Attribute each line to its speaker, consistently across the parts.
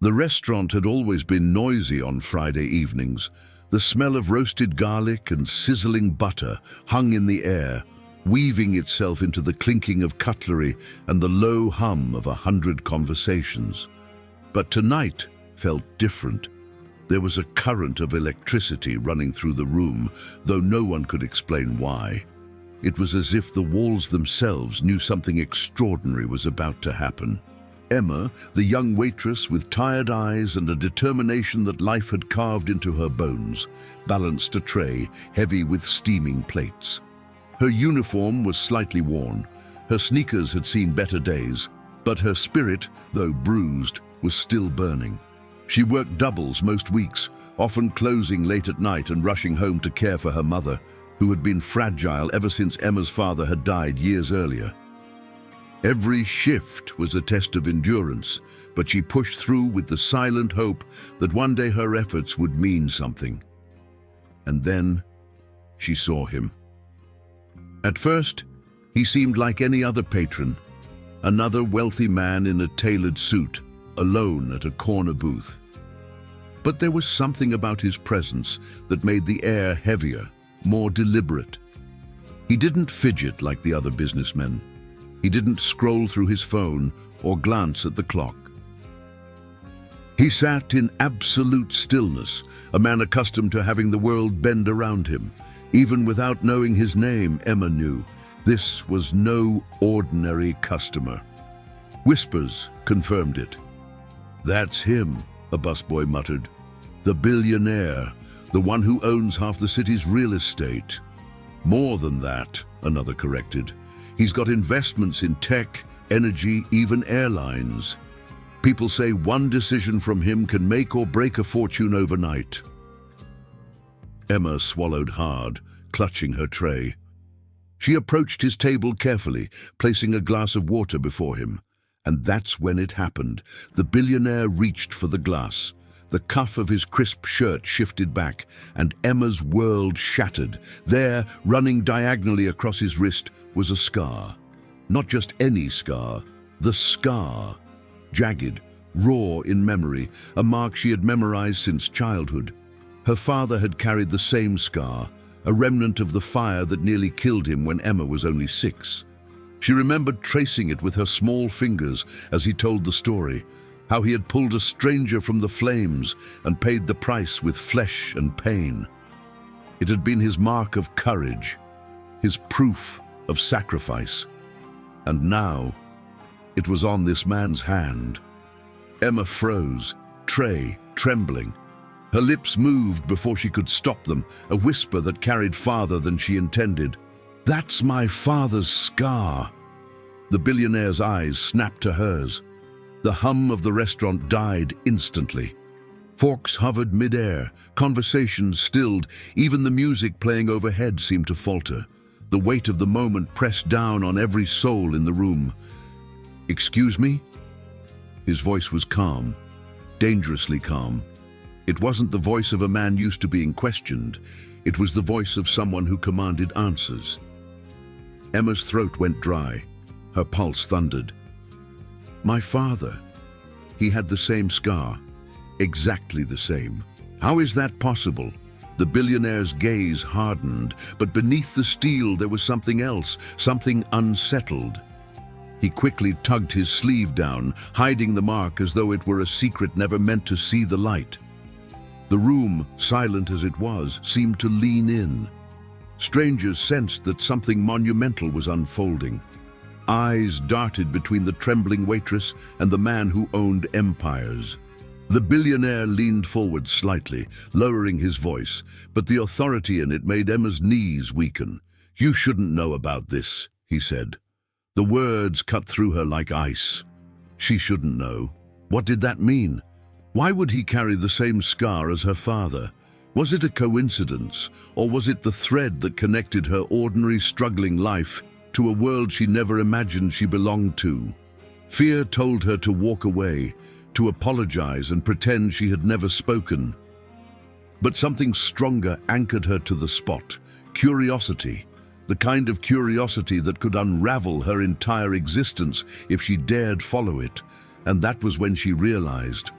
Speaker 1: The restaurant had always been noisy on Friday evenings. The smell of roasted garlic and sizzling butter hung in the air, weaving itself into the clinking of cutlery and the low hum of 100 conversations. But tonight felt different. There was a current of electricity running through the room, though no one could explain why. It was as if the walls themselves knew something extraordinary was about to happen. Emma, the young waitress with tired eyes and a determination that life had carved into her bones, balanced a tray heavy with steaming plates. Her uniform was slightly worn. Her sneakers had seen better days, but her spirit, though bruised, was still burning. She worked doubles most weeks, often closing late at night and rushing home to care for her mother, who had been fragile ever since Emma's father had died years earlier. Every shift was a test of endurance, but she pushed through with the silent hope that one day her efforts would mean something. And then she saw him. At first, he seemed like any other patron, another wealthy man in a tailored suit, alone at a corner booth. But there was something about his presence that made the air heavier, more deliberate. He didn't fidget like the other businessmen. He didn't scroll through his phone or glance at the clock. He sat in absolute stillness, a man accustomed to having the world bend around him. Even without knowing his name, Emma knew this was no ordinary customer. Whispers confirmed it. "That's him," a busboy muttered. "The billionaire, the one who owns half the city's real estate." "More than that," another corrected. "He's got investments in tech, energy, even airlines. People say one decision from him can make or break a fortune overnight." Emma swallowed hard, clutching her tray. She approached his table carefully, placing a glass of water before him. And that's when it happened. The billionaire reached for the glass. The cuff of his crisp shirt shifted back, and Emma's world shattered. There, running diagonally across his wrist, was a scar. Not just any scar, the scar. Jagged, raw in memory, a mark she had memorized since childhood. Her father had carried the same scar, a remnant of the fire that nearly killed him when Emma was only 6. She remembered tracing it with her small fingers as he told the story, how he had pulled a stranger from the flames and paid the price with flesh and pain. It had been his mark of courage, his proof of sacrifice. And now, it was on this man's hand. Emma froze, tray trembling. Her lips moved before she could stop them, a whisper that carried farther than she intended. "That's my father's scar." The billionaire's eyes snapped to hers. The hum of the restaurant died instantly. Forks hovered mid-air, conversations stilled, even the music playing overhead seemed to falter. The weight of the moment pressed down on every soul in the room. "Excuse me?" His voice was calm, dangerously calm. It wasn't the voice of a man used to being questioned. It was the voice of someone who commanded answers. Emma's throat went dry. Her pulse thundered. "My father. He had the same scar. Exactly the same. How is that possible?" The billionaire's gaze hardened, but beneath the steel there was something else, something unsettled. He quickly tugged his sleeve down, hiding the mark as though it were a secret never meant to see the light. The room, silent as it was, seemed to lean in. Strangers sensed that something monumental was unfolding. Eyes darted between the trembling waitress and the man who owned empires. The billionaire leaned forward slightly, lowering his voice, but the authority in it made Emma's knees weaken. "You shouldn't know about this," he said. The words cut through her like ice. She shouldn't know. What did that mean? Why would he carry the same scar as her father? Was it a coincidence, or was it the thread that connected her ordinary, struggling life to a world she never imagined she belonged to? Fear told her to walk away, to apologize and pretend she had never spoken. But something stronger anchored her to the spot: curiosity. The kind of curiosity that could unravel her entire existence if she dared follow it. And that was when she realized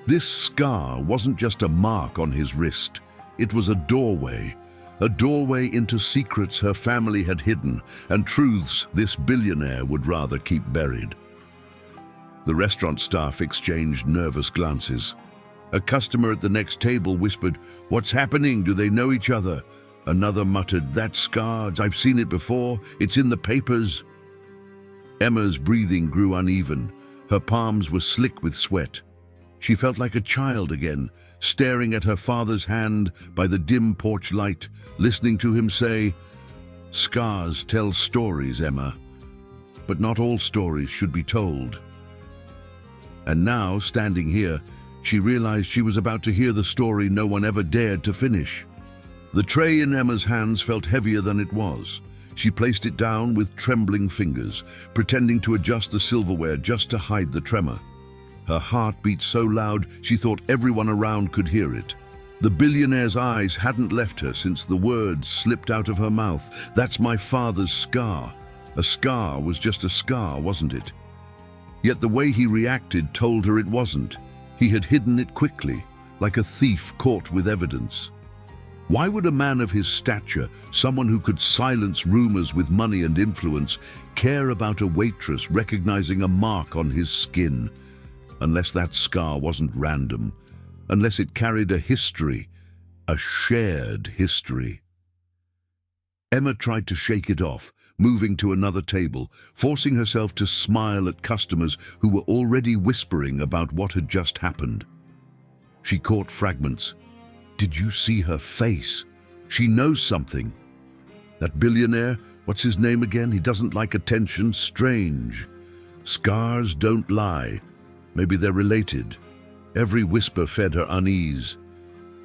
Speaker 1: This scar wasn't just a mark on his wrist. It was a doorway into secrets her family had hidden and truths this billionaire would rather keep buried. The restaurant staff exchanged nervous glances. A customer at the next table whispered, "What's happening? Do they know each other?" Another muttered, "That scar, I've seen it before. It's in the papers." Emma's breathing grew uneven. Her palms were slick with sweat. She felt like a child again, staring at her father's hand by the dim porch light, listening to him say, "Scars tell stories, Emma, but not all stories should be told." And now, standing here, she realized she was about to hear the story no one ever dared to finish. The tray in Emma's hands felt heavier than it was. She placed it down with trembling fingers, pretending to adjust the silverware just to hide the tremor. Her heart beat so loud she thought everyone around could hear it. The billionaire's eyes hadn't left her since the words slipped out of her mouth. "That's my father's scar." A scar was just a scar, wasn't it? Yet the way he reacted told her it wasn't. He had hidden it quickly, like a thief caught with evidence. Why would a man of his stature, someone who could silence rumors with money and influence, care about a waitress recognizing a mark on his skin? Unless that scar wasn't random, unless it carried a history, a shared history. Emma tried to shake it off, moving to another table, forcing herself to smile at customers who were already whispering about what had just happened. She caught fragments. "Did you see her face? She knows something. That billionaire, what's his name again? He doesn't like attention. Strange. Scars don't lie. Maybe they're related." Every whisper fed her unease.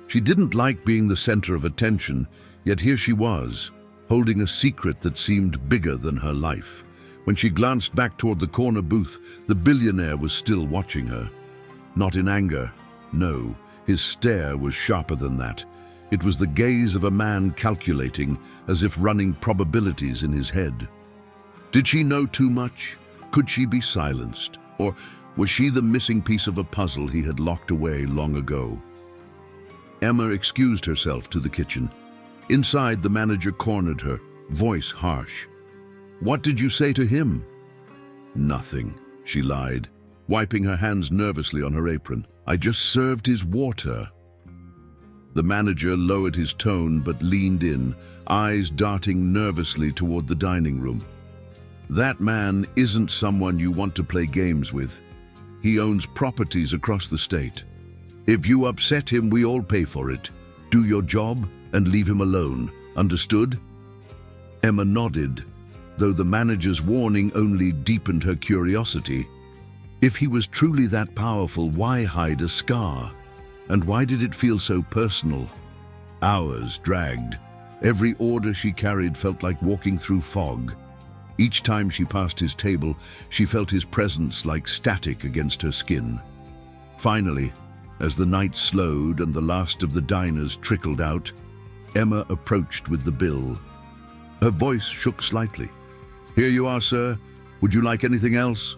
Speaker 1: She didn't like being the center of attention, yet here she was, holding a secret that seemed bigger than her life. When she glanced back toward the corner booth, the billionaire was still watching her. Not in anger, no. His stare was sharper than that. It was the gaze of a man calculating, as if running probabilities in his head. Did she know too much? Could she be silenced? Or was she the missing piece of a puzzle he had locked away long ago? Emma excused herself to the kitchen. Inside, the manager cornered her, voice harsh. "What did you say to him?" "Nothing," she lied, wiping her hands nervously on her apron. "I just served his water." The manager lowered his tone but leaned in, eyes darting nervously toward the dining room. "That man isn't someone you want to play games with. He owns properties across the state. If you upset him, we all pay for it. Do your job and leave him alone. Understood?" Emma nodded, though the manager's warning only deepened her curiosity. If he was truly that powerful, why hide a scar? And why did it feel so personal? Hours dragged. Every order she carried felt like walking through fog. Each time she passed his table, she felt his presence like static against her skin. Finally, as the night slowed and the last of the diners trickled out, Emma approached with the bill. Her voice shook slightly. "Here you are, sir. Would you like anything else?"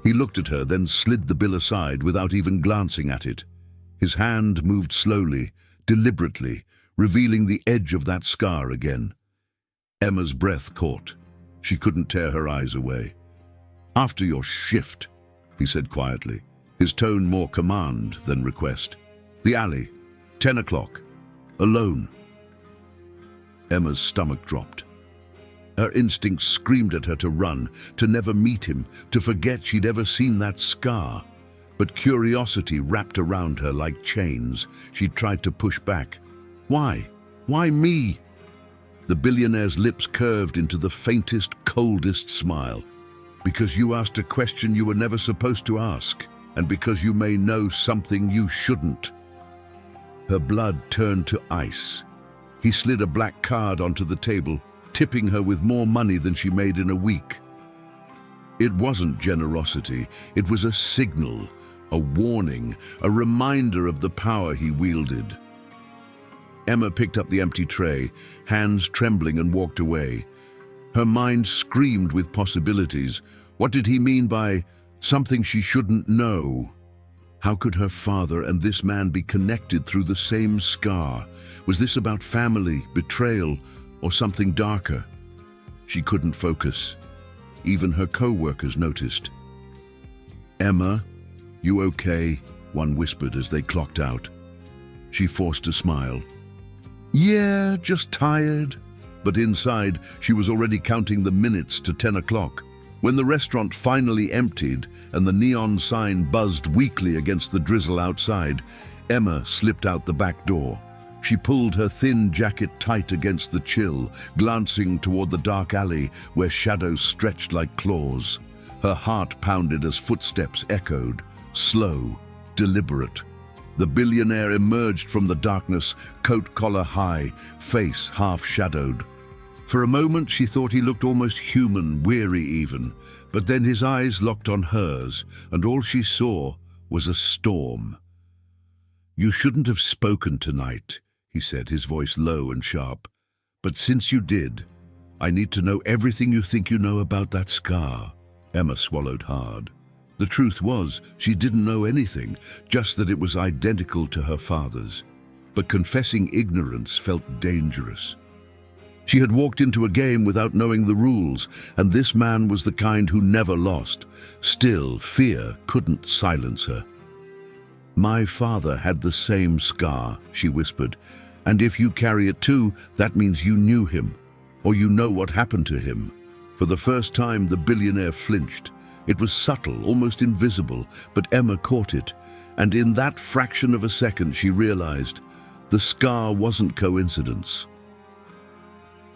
Speaker 1: He looked at her, then slid the bill aside without even glancing at it. His hand moved slowly, deliberately, revealing the edge of that scar again. Emma's breath caught. She couldn't tear her eyes away. "After your shift," he said quietly, his tone more command than request. "The alley, 10 o'clock, alone." Emma's stomach dropped. Her instincts screamed at her to run, to never meet him, to forget she'd ever seen that scar. But curiosity wrapped around her like chains. She tried to push back. "Why? Why me?" The billionaire's lips curved into the faintest, coldest smile. "Because you asked a question you were never supposed to ask, and because you may know something you shouldn't." Her blood turned to ice. He slid a black card onto the table, tipping her with more money than she made in a week. It wasn't generosity, it was a signal, a warning, a reminder of the power he wielded. Emma picked up the empty tray, hands trembling, and walked away. Her mind screamed with possibilities. What did he mean by something she shouldn't know? How could her father and this man be connected through the same scar? Was this about family, betrayal, or something darker? She couldn't focus. Even her co-workers noticed. "Emma, you okay?" one whispered as they clocked out. She forced a smile. "Yeah, just tired." But inside, she was already counting the minutes to 10 o'clock. When the restaurant finally emptied and the neon sign buzzed weakly against the drizzle outside, Emma slipped out the back door. She pulled her thin jacket tight against the chill, glancing toward the dark alley where shadows stretched like claws. Her heart pounded as footsteps echoed, slow, deliberate. The billionaire emerged from the darkness, coat collar high, face half-shadowed. For a moment she thought he looked almost human, weary even, but then his eyes locked on hers, and all she saw was a storm. "You shouldn't have spoken tonight," he said, his voice low and sharp. "But since you did, I need to know everything you think you know about that scar." Emma swallowed hard. The truth was, she didn't know anything, just that it was identical to her father's. But confessing ignorance felt dangerous. She had walked into a game without knowing the rules, and this man was the kind who never lost. Still, fear couldn't silence her. "My father had the same scar," she whispered, "and if you carry it too, that means you knew him, or you know what happened to him." For the first time, the billionaire flinched. It was subtle, almost invisible, but Emma caught it, and in that fraction of a second she realized the scar wasn't coincidence.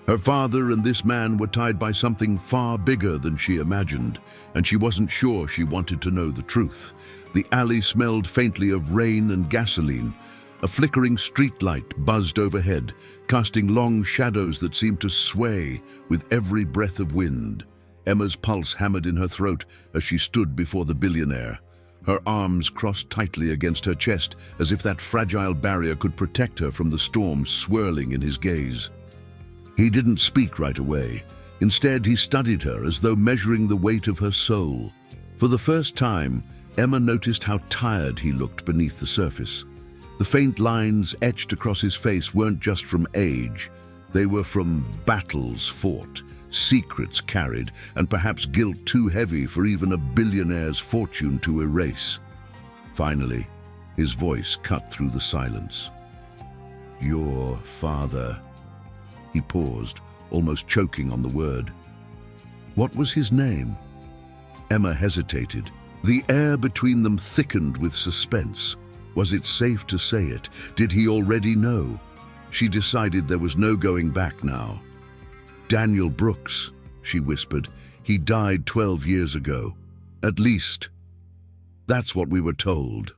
Speaker 1: Her father and this man were tied by something far bigger than she imagined, and she wasn't sure she wanted to know the truth. The alley smelled faintly of rain and gasoline. A flickering streetlight buzzed overhead, casting long shadows that seemed to sway with every breath of wind. Emma's pulse hammered in her throat as she stood before the billionaire. Her arms crossed tightly against her chest, as if that fragile barrier could protect her from the storm swirling in his gaze. He didn't speak right away. Instead, he studied her as though measuring the weight of her soul. For the first time, Emma noticed how tired he looked beneath the surface. The faint lines etched across his face weren't just from age. They were from battles fought, secrets carried, and perhaps guilt too heavy for even a billionaire's fortune to erase. Finally, his voice cut through the silence. "Your father." He paused, almost choking on the word. What was his name? Emma hesitated. The air between them thickened with suspense. Was it safe to say it? Did he already know? She decided there was no going back now. "Daniel Brooks," she whispered. "He died 12 years ago. At least. That's what we were told."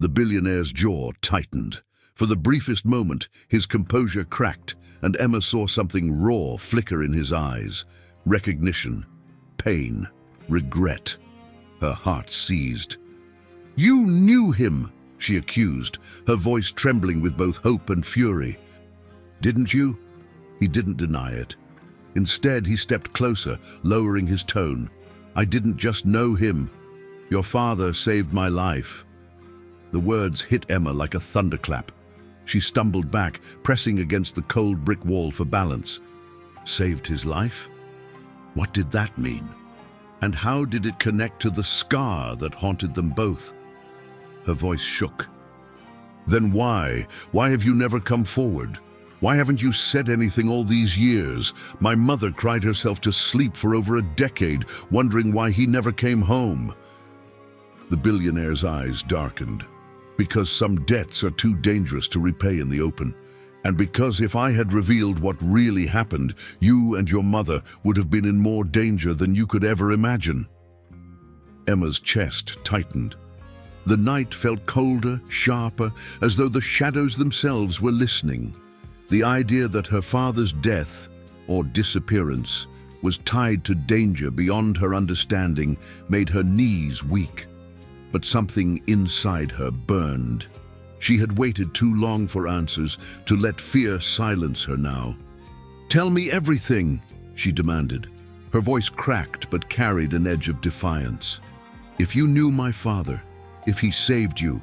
Speaker 1: The billionaire's jaw tightened. For the briefest moment, his composure cracked, and Emma saw something raw flicker in his eyes. Recognition, pain, regret. Her heart seized. "You knew him," she accused, her voice trembling with both hope and fury. "Didn't you?" He didn't deny it. Instead, he stepped closer, lowering his tone. "I didn't just know him. Your father saved my life." The words hit Emma like a thunderclap. She stumbled back, pressing against the cold brick wall for balance. Saved his life? What did that mean? And how did it connect to the scar that haunted them both? Her voice shook. "Then why? Why have you never come forward? Why haven't you said anything all these years? My mother cried herself to sleep for over a decade, wondering why he never came home." The billionaire's eyes darkened. "Because some debts are too dangerous to repay in the open. And because if I had revealed what really happened, you and your mother would have been in more danger than you could ever imagine." Emma's chest tightened. The night felt colder, sharper, as though the shadows themselves were listening. The idea that her father's death, or disappearance, was tied to danger beyond her understanding made her knees weak. But something inside her burned. She had waited too long for answers, to let fear silence her now. "Tell me everything," she demanded. Her voice cracked but carried an edge of defiance. "If you knew my father, If he saved you,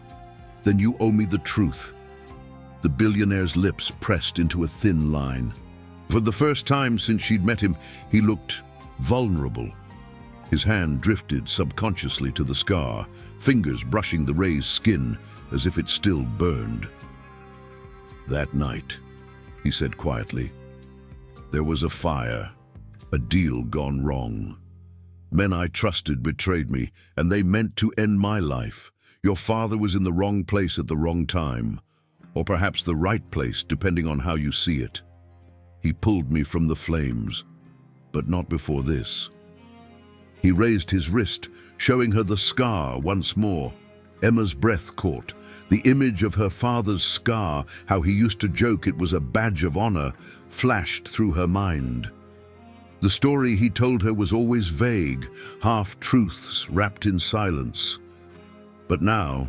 Speaker 1: then you owe me the truth." The billionaire's lips pressed into a thin line. For the first time since she'd met him, he looked vulnerable. His hand drifted subconsciously to the scar, fingers brushing the raised skin as if it still burned. "That night," he said quietly, "there was a fire, a deal gone wrong. Men I trusted betrayed me, and they meant to end my life. Your father was in the wrong place at the wrong time, or perhaps the right place, depending on how you see it. He pulled me from the flames, but not before this." He raised his wrist, showing her the scar once more. Emma's breath caught. The image of her father's scar, how he used to joke it was a badge of honor, flashed through her mind. The story he told her was always vague, half-truths wrapped in silence. But now,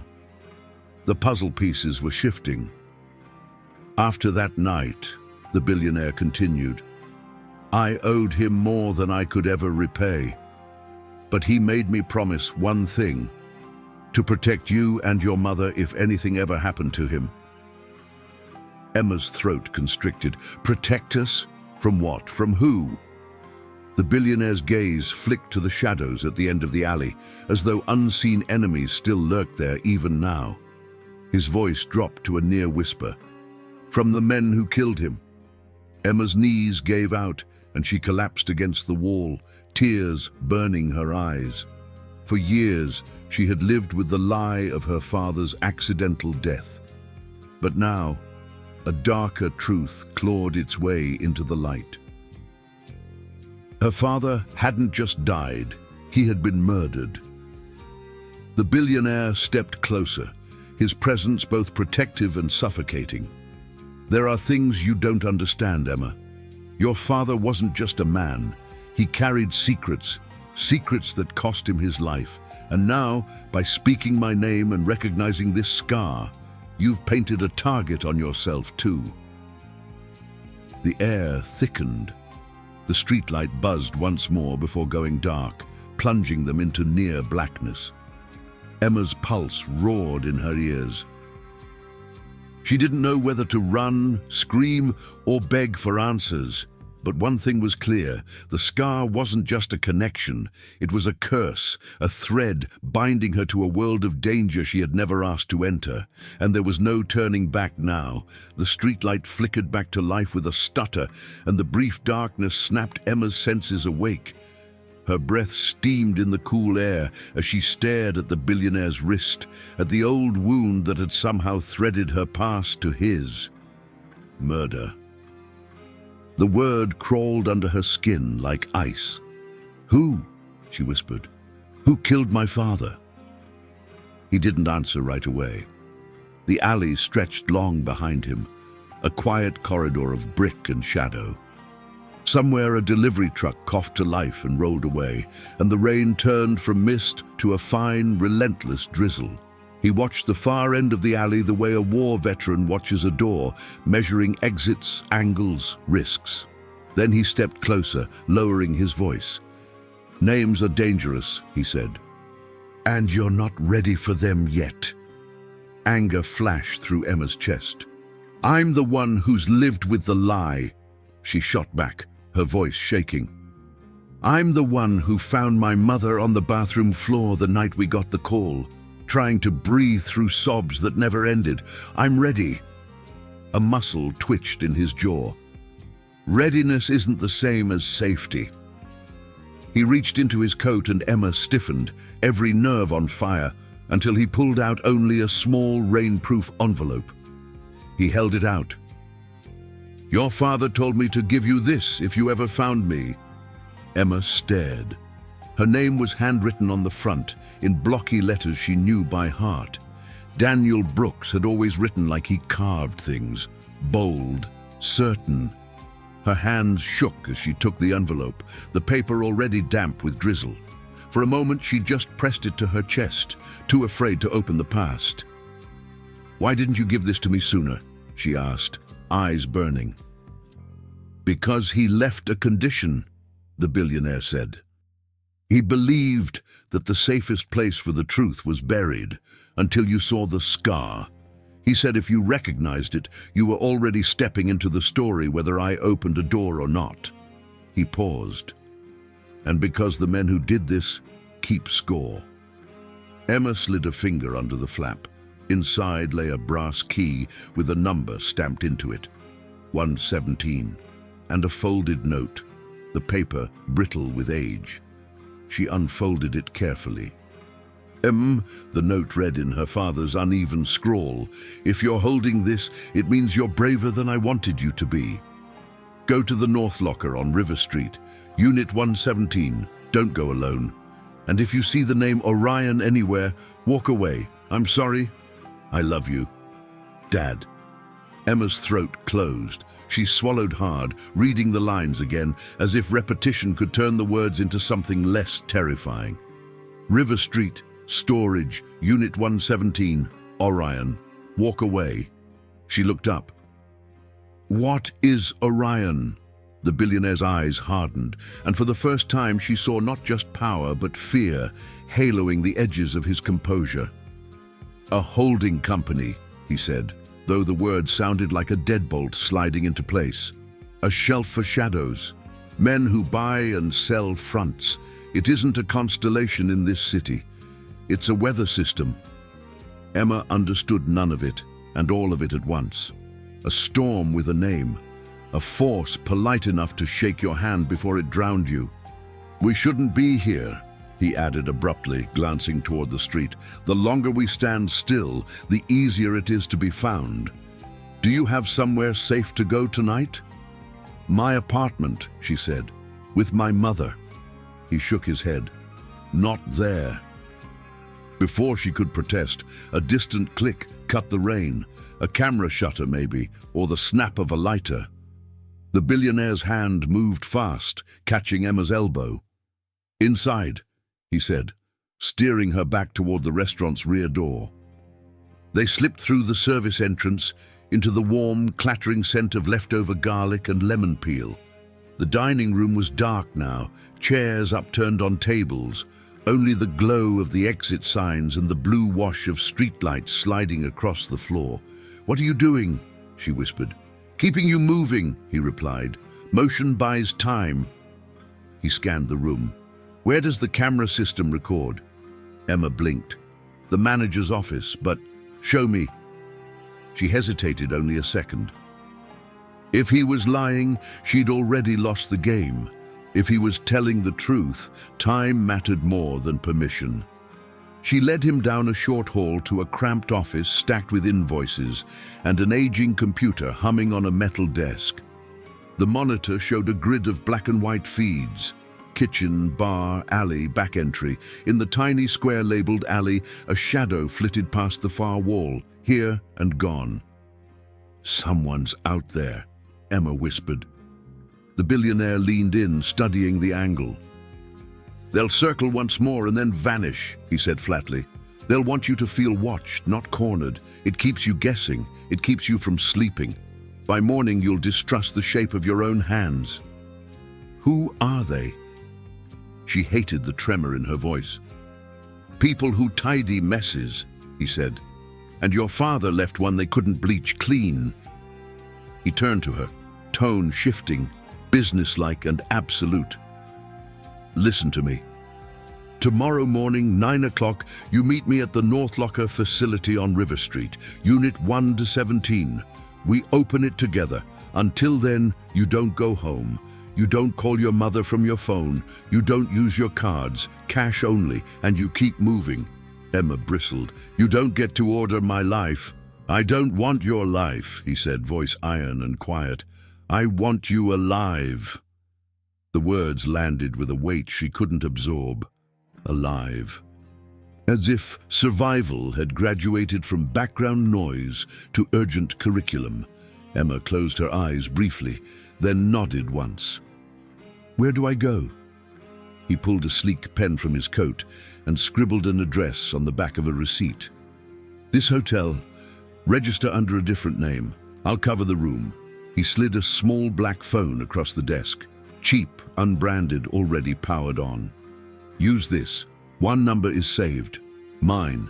Speaker 1: the puzzle pieces were shifting. "After that night," the billionaire continued, "I owed him more than I could ever repay. But he made me promise one thing, to protect you and your mother if anything ever happened to him." Emma's throat constricted. Protect us? From what? From who? The billionaire's gaze flicked to the shadows at the end of the alley, as though unseen enemies still lurked there even now. His voice dropped to a near whisper. "From the men who killed him." Emma's knees gave out, and she collapsed against the wall, tears burning her eyes. For years, she had lived with the lie of her father's accidental death. But now, a darker truth clawed its way into the light. Her father hadn't just died, he had been murdered. The billionaire stepped closer, his presence both protective and suffocating. "There are things you don't understand, Emma. Your father wasn't just a man. He carried secrets, secrets that cost him his life. And now, by speaking my name and recognizing this scar, you've painted a target on yourself too." The air thickened. The streetlight buzzed once more before going dark, plunging them into near blackness. Emma's pulse roared in her ears. She didn't know whether to run, scream, or beg for answers. But one thing was clear, the scar wasn't just a connection, it was a curse, a thread binding her to a world of danger she had never asked to enter. And there was no turning back now. The streetlight flickered back to life with a stutter, and the brief darkness snapped Emma's senses awake. Her breath steamed in the cool air as she stared at the billionaire's wrist, at the old wound that had somehow threaded her past to his. Murder. The word crawled under her skin like ice. "Who?" she whispered. "Who killed my father?" He didn't answer right away. The alley stretched long behind him, a quiet corridor of brick and shadow. Somewhere a delivery truck coughed to life and rolled away, and the rain turned from mist to a fine, relentless drizzle. He watched the far end of the alley the way a war veteran watches a door, measuring exits, angles, risks. Then he stepped closer, lowering his voice. "Names are dangerous," he said. "And you're not ready for them yet." Anger flashed through Emma's chest. "I'm the one who's lived with the lie," she shot back, her voice shaking. "I'm the one who found my mother on the bathroom floor the night we got the call, trying to breathe through sobs that never ended. I'm ready." A muscle twitched in his jaw. Readiness isn't the same as safety. He reached into his coat and Emma stiffened, every nerve on fire, until he pulled out only a small rainproof envelope. He held it out. "Your father told me to give you this if you ever found me." Emma stared. Her name was handwritten on the front, in blocky letters she knew by heart. Daniel Brooks had always written like he carved things, bold, certain. Her hands shook as she took the envelope, the paper already damp with drizzle. For a moment she just pressed it to her chest, too afraid to open the past. "Why didn't you give this to me sooner?" she asked, eyes burning. "Because he left a condition," the billionaire said. He believed that the safest place for the truth was buried until you saw the scar. He said if you recognized it, you were already stepping into the story whether I opened a door or not. He paused. And because the men who did this keep score. Emma slid a finger under the flap. Inside lay a brass key with a number stamped into it, 117, and a folded note, the paper brittle with age. She unfolded it carefully. The note read in her father's uneven scrawl, "If you're holding this, it means you're braver than I wanted you to be. Go to the North Locker on River Street, Unit 117. Don't go alone. And if you see the name Orion anywhere, walk away. I'm sorry. I love you. Dad." Emma's throat closed. She swallowed hard, reading the lines again, as if repetition could turn the words into something less terrifying. River Street, Storage, Unit 117, Orion. Walk away. She looked up. What is Orion? The billionaire's eyes hardened, and for the first time she saw not just power but fear haloing the edges of his composure. A holding company, he said, though the word sounded like a deadbolt sliding into place. A shelf for shadows. Men who buy and sell fronts. It isn't a constellation in this city. It's a weather system. Emma understood none of it, and all of it at once. A storm with a name. A force polite enough to shake your hand before it drowned you. We shouldn't be here, he added abruptly, glancing toward the street. The longer we stand still, the easier it is to be found. Do you have somewhere safe to go tonight? My apartment, she said, with my mother. He shook his head. Not there. Before she could protest, a distant click cut the rain, a camera shutter maybe, or the snap of a lighter. The billionaire's hand moved fast, catching Emma's elbow. Inside, he said, steering her back toward the restaurant's rear door. They slipped through the service entrance into the warm, clattering scent of leftover garlic and lemon peel. The dining room was dark now, chairs upturned on tables, only the glow of the exit signs and the blue wash of streetlights sliding across the floor. What are you doing? She whispered. Keeping you moving, he replied. Motion buys time. He scanned the room. Where does the camera system record? Emma blinked. The manager's office, but show me. She hesitated only a second. If he was lying, she'd already lost the game. If he was telling the truth, time mattered more than permission. She led him down a short hall to a cramped office stacked with invoices and an aging computer humming on a metal desk. The monitor showed a grid of black and white feeds. Kitchen, bar, alley, back entry. In the tiny square labeled alley, a shadow flitted past the far wall, here and gone. Someone's out there, Emma whispered. The billionaire leaned in, studying the angle. They'll circle once more and then vanish, he said flatly. They'll want you to feel watched, not cornered. It keeps you guessing. It keeps you from sleeping. By morning, you'll distrust the shape of your own hands. Who are they? She hated the tremor in her voice. People who tidy messes, he said. And your father left one they couldn't bleach clean. He turned to her, tone shifting, businesslike and absolute. Listen to me. Tomorrow morning, 9 o'clock, you meet me at the North Locker facility on River Street, Unit 1 to 17. We open it together. Until then, you don't go home. You don't call your mother from your phone. You don't use your cards, cash only, and you keep moving. Emma bristled. You don't get to order my life. I don't want your life, he said, voice iron and quiet. I want you alive. The words landed with a weight she couldn't absorb. Alive. As if survival had graduated from background noise to urgent curriculum. Emma closed her eyes briefly, then nodded once. Where do I go? He pulled a sleek pen from his coat and scribbled an address on the back of a receipt. This hotel. Register under a different name. I'll cover the room. He slid a small black phone across the desk. Cheap, unbranded, already powered on. Use this. One number is saved. Mine.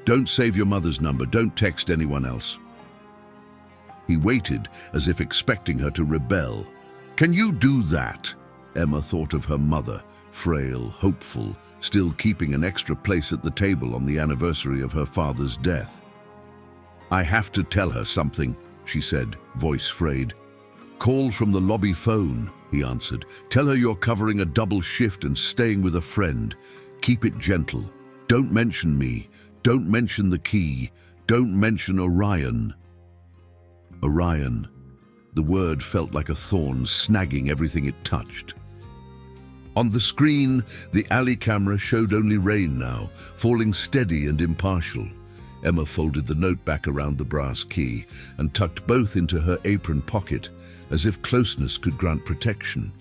Speaker 1: Don't save your mother's number. Don't text anyone else." He waited as if expecting her to rebel. "Can you do that?" Emma thought of her mother, frail, hopeful, still keeping an extra place at the table on the anniversary of her father's death. "I have to tell her something," she said, voice frayed. "Call from the lobby phone," he answered. "Tell her you're covering a double shift and staying with a friend. Keep it gentle. Don't mention me. Don't mention the key. Don't mention Orion." Orion. The word felt like a thorn snagging everything it touched. On the screen, the alley camera showed only rain now, falling steady and impartial. Emma folded the note back around the brass key and tucked both into her apron pocket, as if closeness could grant protection.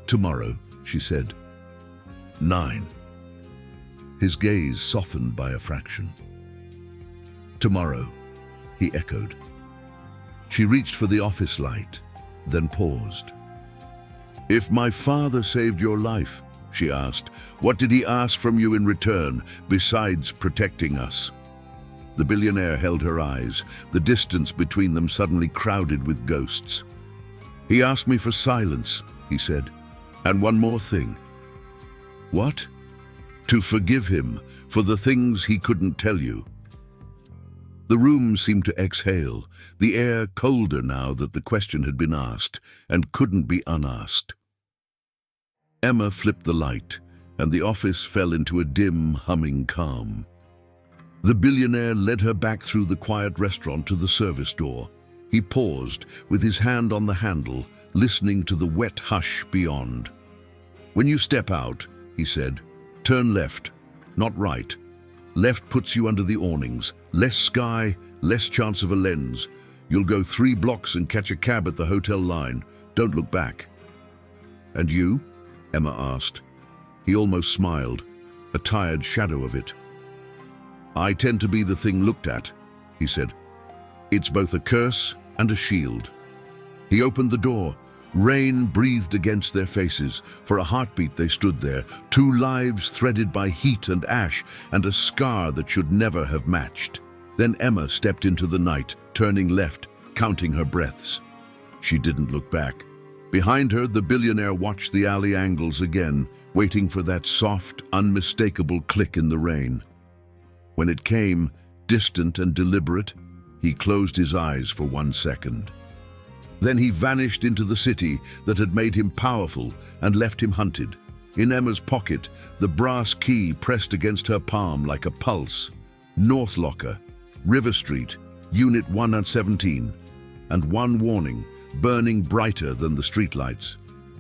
Speaker 1: "Tomorrow," she said. 9. His gaze softened by a fraction. "Tomorrow," he echoed. She reached for the office light, then paused. "If my father saved your life," she asked, "what did he ask from you in return, besides protecting us?" The billionaire held her eyes, the distance between them suddenly crowded with ghosts. "He asked me for silence," he said, "and one more thing." "What?" "To forgive him for the things he couldn't tell you." The room seemed to exhale, the air colder now that the question had been asked and couldn't be unasked. Emma flipped the light, and the office fell into a dim, humming calm. The billionaire led her back through the quiet restaurant to the service door. He paused, with his hand on the handle, listening to the wet hush beyond. "When you step out," he said, "turn left, not right. Left puts you under the awnings. Less sky, less chance of a lens. You'll go 3 blocks and catch a cab at the hotel line. Don't look back." "And you?" Emma asked. He almost smiled, a tired shadow of it. "I tend to be the thing looked at," he said. "It's both a curse and a shield." He opened the door. Rain breathed against their faces. For a heartbeat they stood there, 2 lives threaded by heat and ash, and a scar that should never have matched. Then Emma stepped into the night, turning left, counting her breaths. She didn't look back. Behind her, the billionaire watched the alley angles again, waiting for that soft, unmistakable click in the rain. When it came, distant and deliberate, he closed his eyes for 1 second. Then he vanished into the city that had made him powerful and left him hunted. In Emma's pocket, the brass key pressed against her palm like a pulse. North Locker, River Street, Unit 117, and one warning, burning brighter than the streetlights.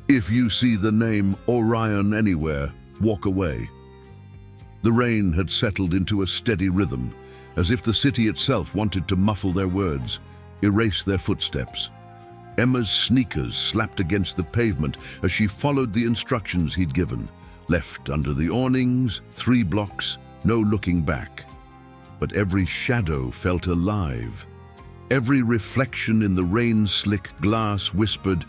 Speaker 1: "If you see the name Orion anywhere, walk away." The rain had settled into a steady rhythm, as if the city itself wanted to muffle their words, erase their footsteps. Emma's sneakers slapped against the pavement as she followed the instructions he'd given. Left under the awnings, 3 blocks, no looking back. But every shadow felt alive. Every reflection in the rain-slick glass whispered,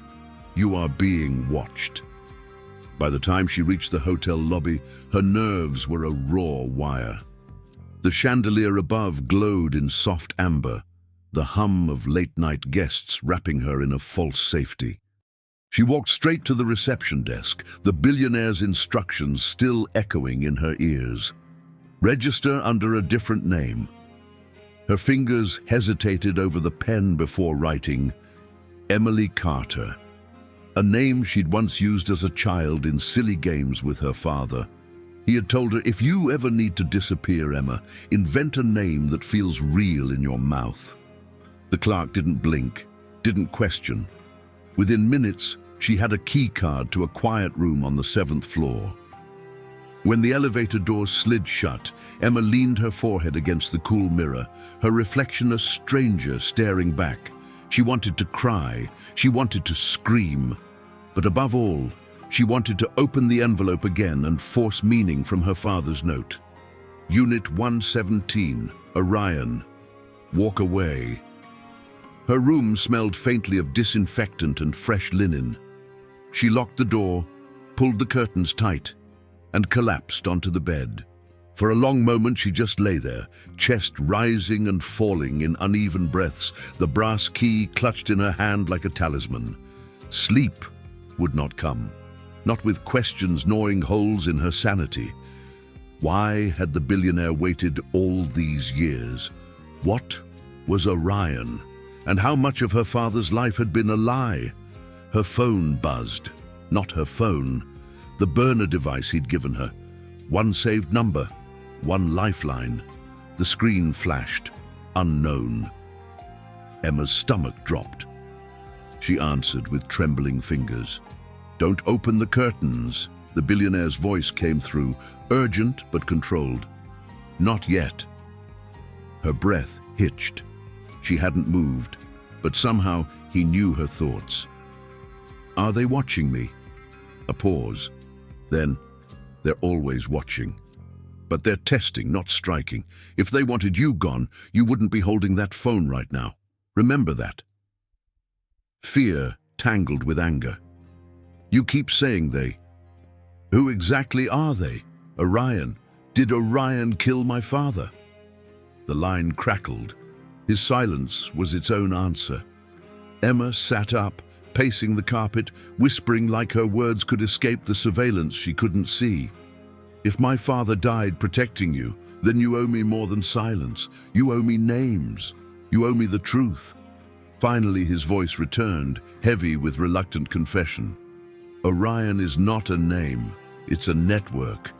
Speaker 1: "You are being watched." By the time she reached the hotel lobby, her nerves were a raw wire. The chandelier above glowed in soft amber, the hum of late-night guests wrapping her in a false safety. She walked straight to the reception desk, the billionaire's instructions still echoing in her ears. Register under a different name. Her fingers hesitated over the pen before writing, Emily Carter, a name she'd once used as a child in silly games with her father. He had told her, "If you ever need to disappear, Emma, invent a name that feels real in your mouth." The clerk didn't blink, didn't question. Within minutes, she had a key card to a quiet room on the 7th floor. When the elevator doors slid shut, Emma leaned her forehead against the cool mirror, her reflection a stranger staring back. She wanted to cry, she wanted to scream, but above all, she wanted to open the envelope again and force meaning from her father's note. Unit 117, Orion. Walk away. Her room smelled faintly of disinfectant and fresh linen. She locked the door, pulled the curtains tight, and collapsed onto the bed. For a long moment she just lay there, chest rising and falling in uneven breaths, the brass key clutched in her hand like a talisman. Sleep would not come, not with questions gnawing holes in her sanity. Why had the billionaire waited all these years? What was Orion? And how much of her father's life had been a lie? Her phone buzzed. Not her phone. The burner device he'd given her. One saved number. One lifeline. The screen flashed. Unknown. Emma's stomach dropped. She answered with trembling fingers. "Don't open the curtains." The billionaire's voice came through, urgent but controlled. "Not yet." Her breath hitched. She hadn't moved, but somehow he knew her thoughts. "Are they watching me?" A pause. Then, "They're always watching. But they're testing, not striking. If they wanted you gone, you wouldn't be holding that phone right now. Remember that." Fear tangled with anger. "You keep saying they. Who exactly are they? Orion? Did Orion kill my father?" The line crackled. His silence was its own answer. Emma sat up, pacing the carpet, whispering like her words could escape the surveillance she couldn't see. "If my father died protecting you, then you owe me more than silence. You owe me names. You owe me the truth." Finally his voice returned, heavy with reluctant confession. "Orion is not a name, it's a network.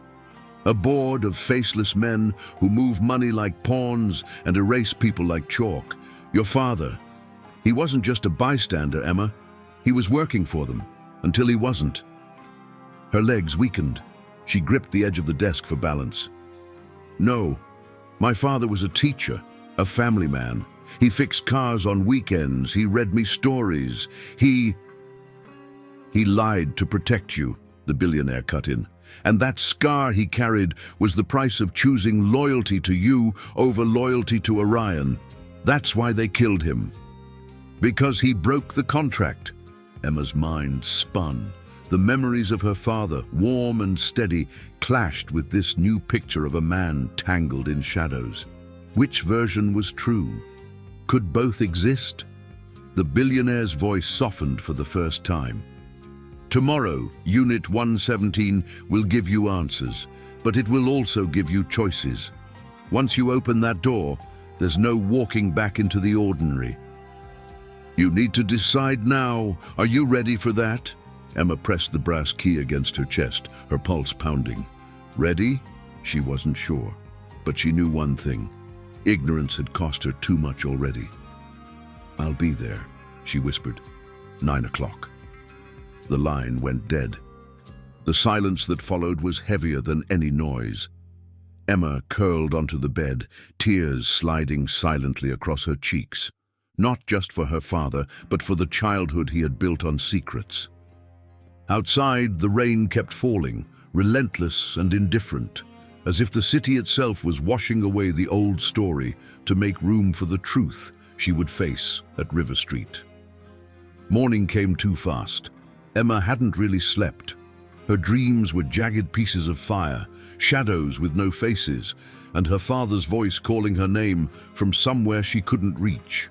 Speaker 1: A board of faceless men who move money like pawns and erase people like chalk. Your father, he wasn't just a bystander, Emma. He was working for them, until he wasn't." Her legs weakened. She gripped the edge of the desk for balance. "No, my father was a teacher, a family man. He fixed cars on weekends, he read me stories. He lied to protect you," the billionaire cut in. "And that scar he carried was the price of choosing loyalty to you over loyalty to Orion. That's why they killed him. Because he broke the contract." Emma's mind spun. The memories of her father, warm and steady, clashed with this new picture of a man tangled in shadows. Which version was true? Could both exist? The billionaire's voice softened for the first time. "Tomorrow, Unit 117 will give you answers, but it will also give you choices. Once you open that door, there's no walking back into the ordinary. You need to decide now. Are you ready for that?" Emma pressed the brass key against her chest, her pulse pounding. Ready? She wasn't sure, but she knew one thing. Ignorance had cost her too much already. "I'll be there," she whispered. 9 o'clock. The line went dead. The silence that followed was heavier than any noise. Emma curled onto the bed, tears sliding silently across her cheeks. Not just for her father, but for the childhood he had built on secrets. Outside, the rain kept falling, relentless and indifferent, as if the city itself was washing away the old story to make room for the truth she would face at River Street. Morning came too fast. Emma hadn't really slept. Her dreams were jagged pieces of fire, shadows with no faces, and her father's voice calling her name from somewhere she couldn't reach.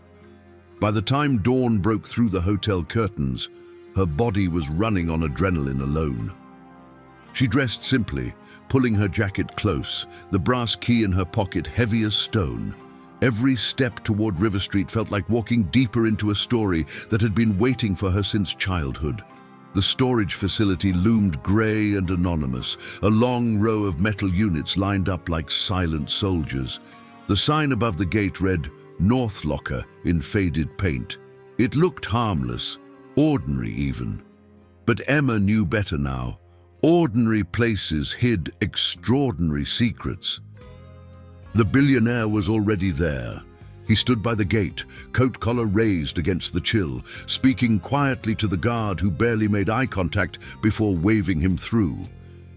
Speaker 1: By the time dawn broke through the hotel curtains, her body was running on adrenaline alone. She dressed simply, pulling her jacket close, the brass key in her pocket heavy as stone. Every step toward River Street felt like walking deeper into a story that had been waiting for her since childhood. The storage facility loomed grey and anonymous, a long row of metal units lined up like silent soldiers. The sign above the gate read, "North Locker," in faded paint. It looked harmless, ordinary even. But Emma knew better now. Ordinary places hid extraordinary secrets. The billionaire was already there. He stood by the gate, coat collar raised against the chill, speaking quietly to the guard who barely made eye contact before waving him through.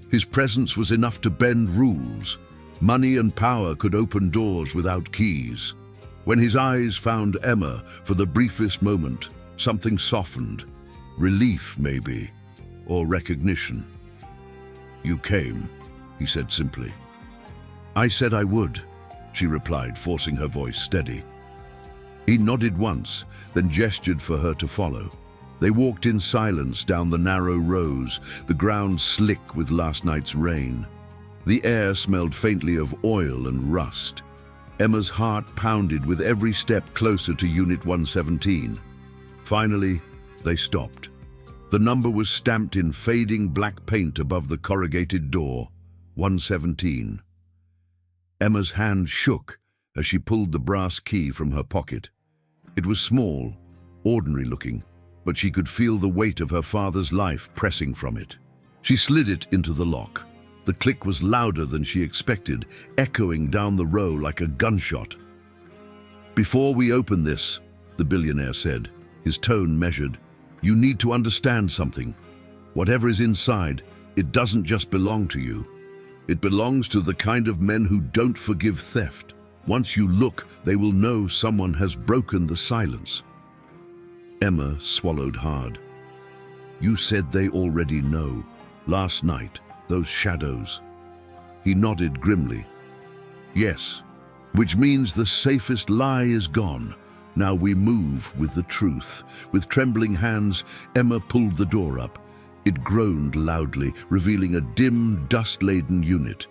Speaker 1: His presence was enough to bend rules. Money and power could open doors without keys. When his eyes found Emma for the briefest moment, something softened. Relief, maybe, or recognition. "You came," he said simply. "I said I would," she replied, forcing her voice steady. He nodded once, then gestured for her to follow. They walked in silence down the narrow rows, the ground slick with last night's rain. The air smelled faintly of oil and rust. Emma's heart pounded with every step closer to Unit 117. Finally, they stopped. The number was stamped in fading black paint above the corrugated door, 117. Emma's hand shook as she pulled the brass key from her pocket. It was small, ordinary looking, but she could feel the weight of her father's life pressing from it. She slid it into the lock. The click was louder than she expected, echoing down the row like a gunshot. "Before we open this," the billionaire said, his tone measured, "you need to understand something. Whatever is inside, it doesn't just belong to you. It belongs to the kind of men who don't forgive theft. Once you look, they will know someone has broken the silence." Emma swallowed hard. "You said they already know. Last night, those shadows." He nodded grimly. "Yes, which means the safest lie is gone. Now we move with the truth." With trembling hands, Emma pulled the door up. It groaned loudly, revealing a dim, dust-laden unit.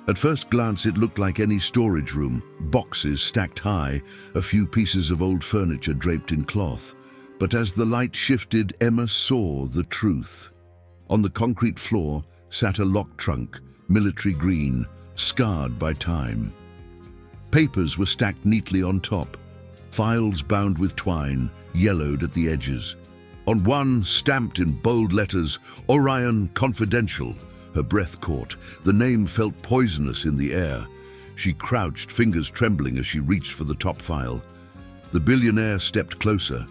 Speaker 1: At first glance, it looked like any storage room, boxes stacked high, a few pieces of old furniture draped in cloth. But as the light shifted, Emma saw the truth. On the concrete floor sat a lock trunk, military green, scarred by time. Papers were stacked neatly on top, files bound with twine, yellowed at the edges. On one, stamped in bold letters, "ORION Confidential." Her breath caught. The name felt poisonous in the air. She crouched, fingers trembling as she reached for the top file. The billionaire stepped closer.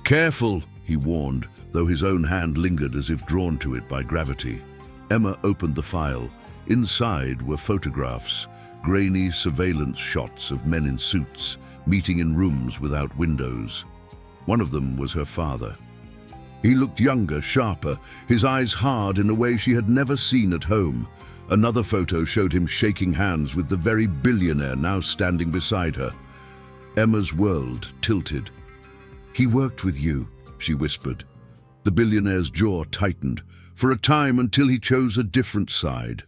Speaker 1: "Careful," he warned, though his own hand lingered as if drawn to it by gravity. Emma opened the file. Inside were photographs, grainy surveillance shots of men in suits, meeting in rooms without windows. One of them was her father. He looked younger, sharper, his eyes hard in a way she had never seen at home. Another photo showed him shaking hands with the very billionaire now standing beside her. Emma's world tilted. "He worked with you," she whispered. The billionaire's jaw tightened, for a time until he chose a different side.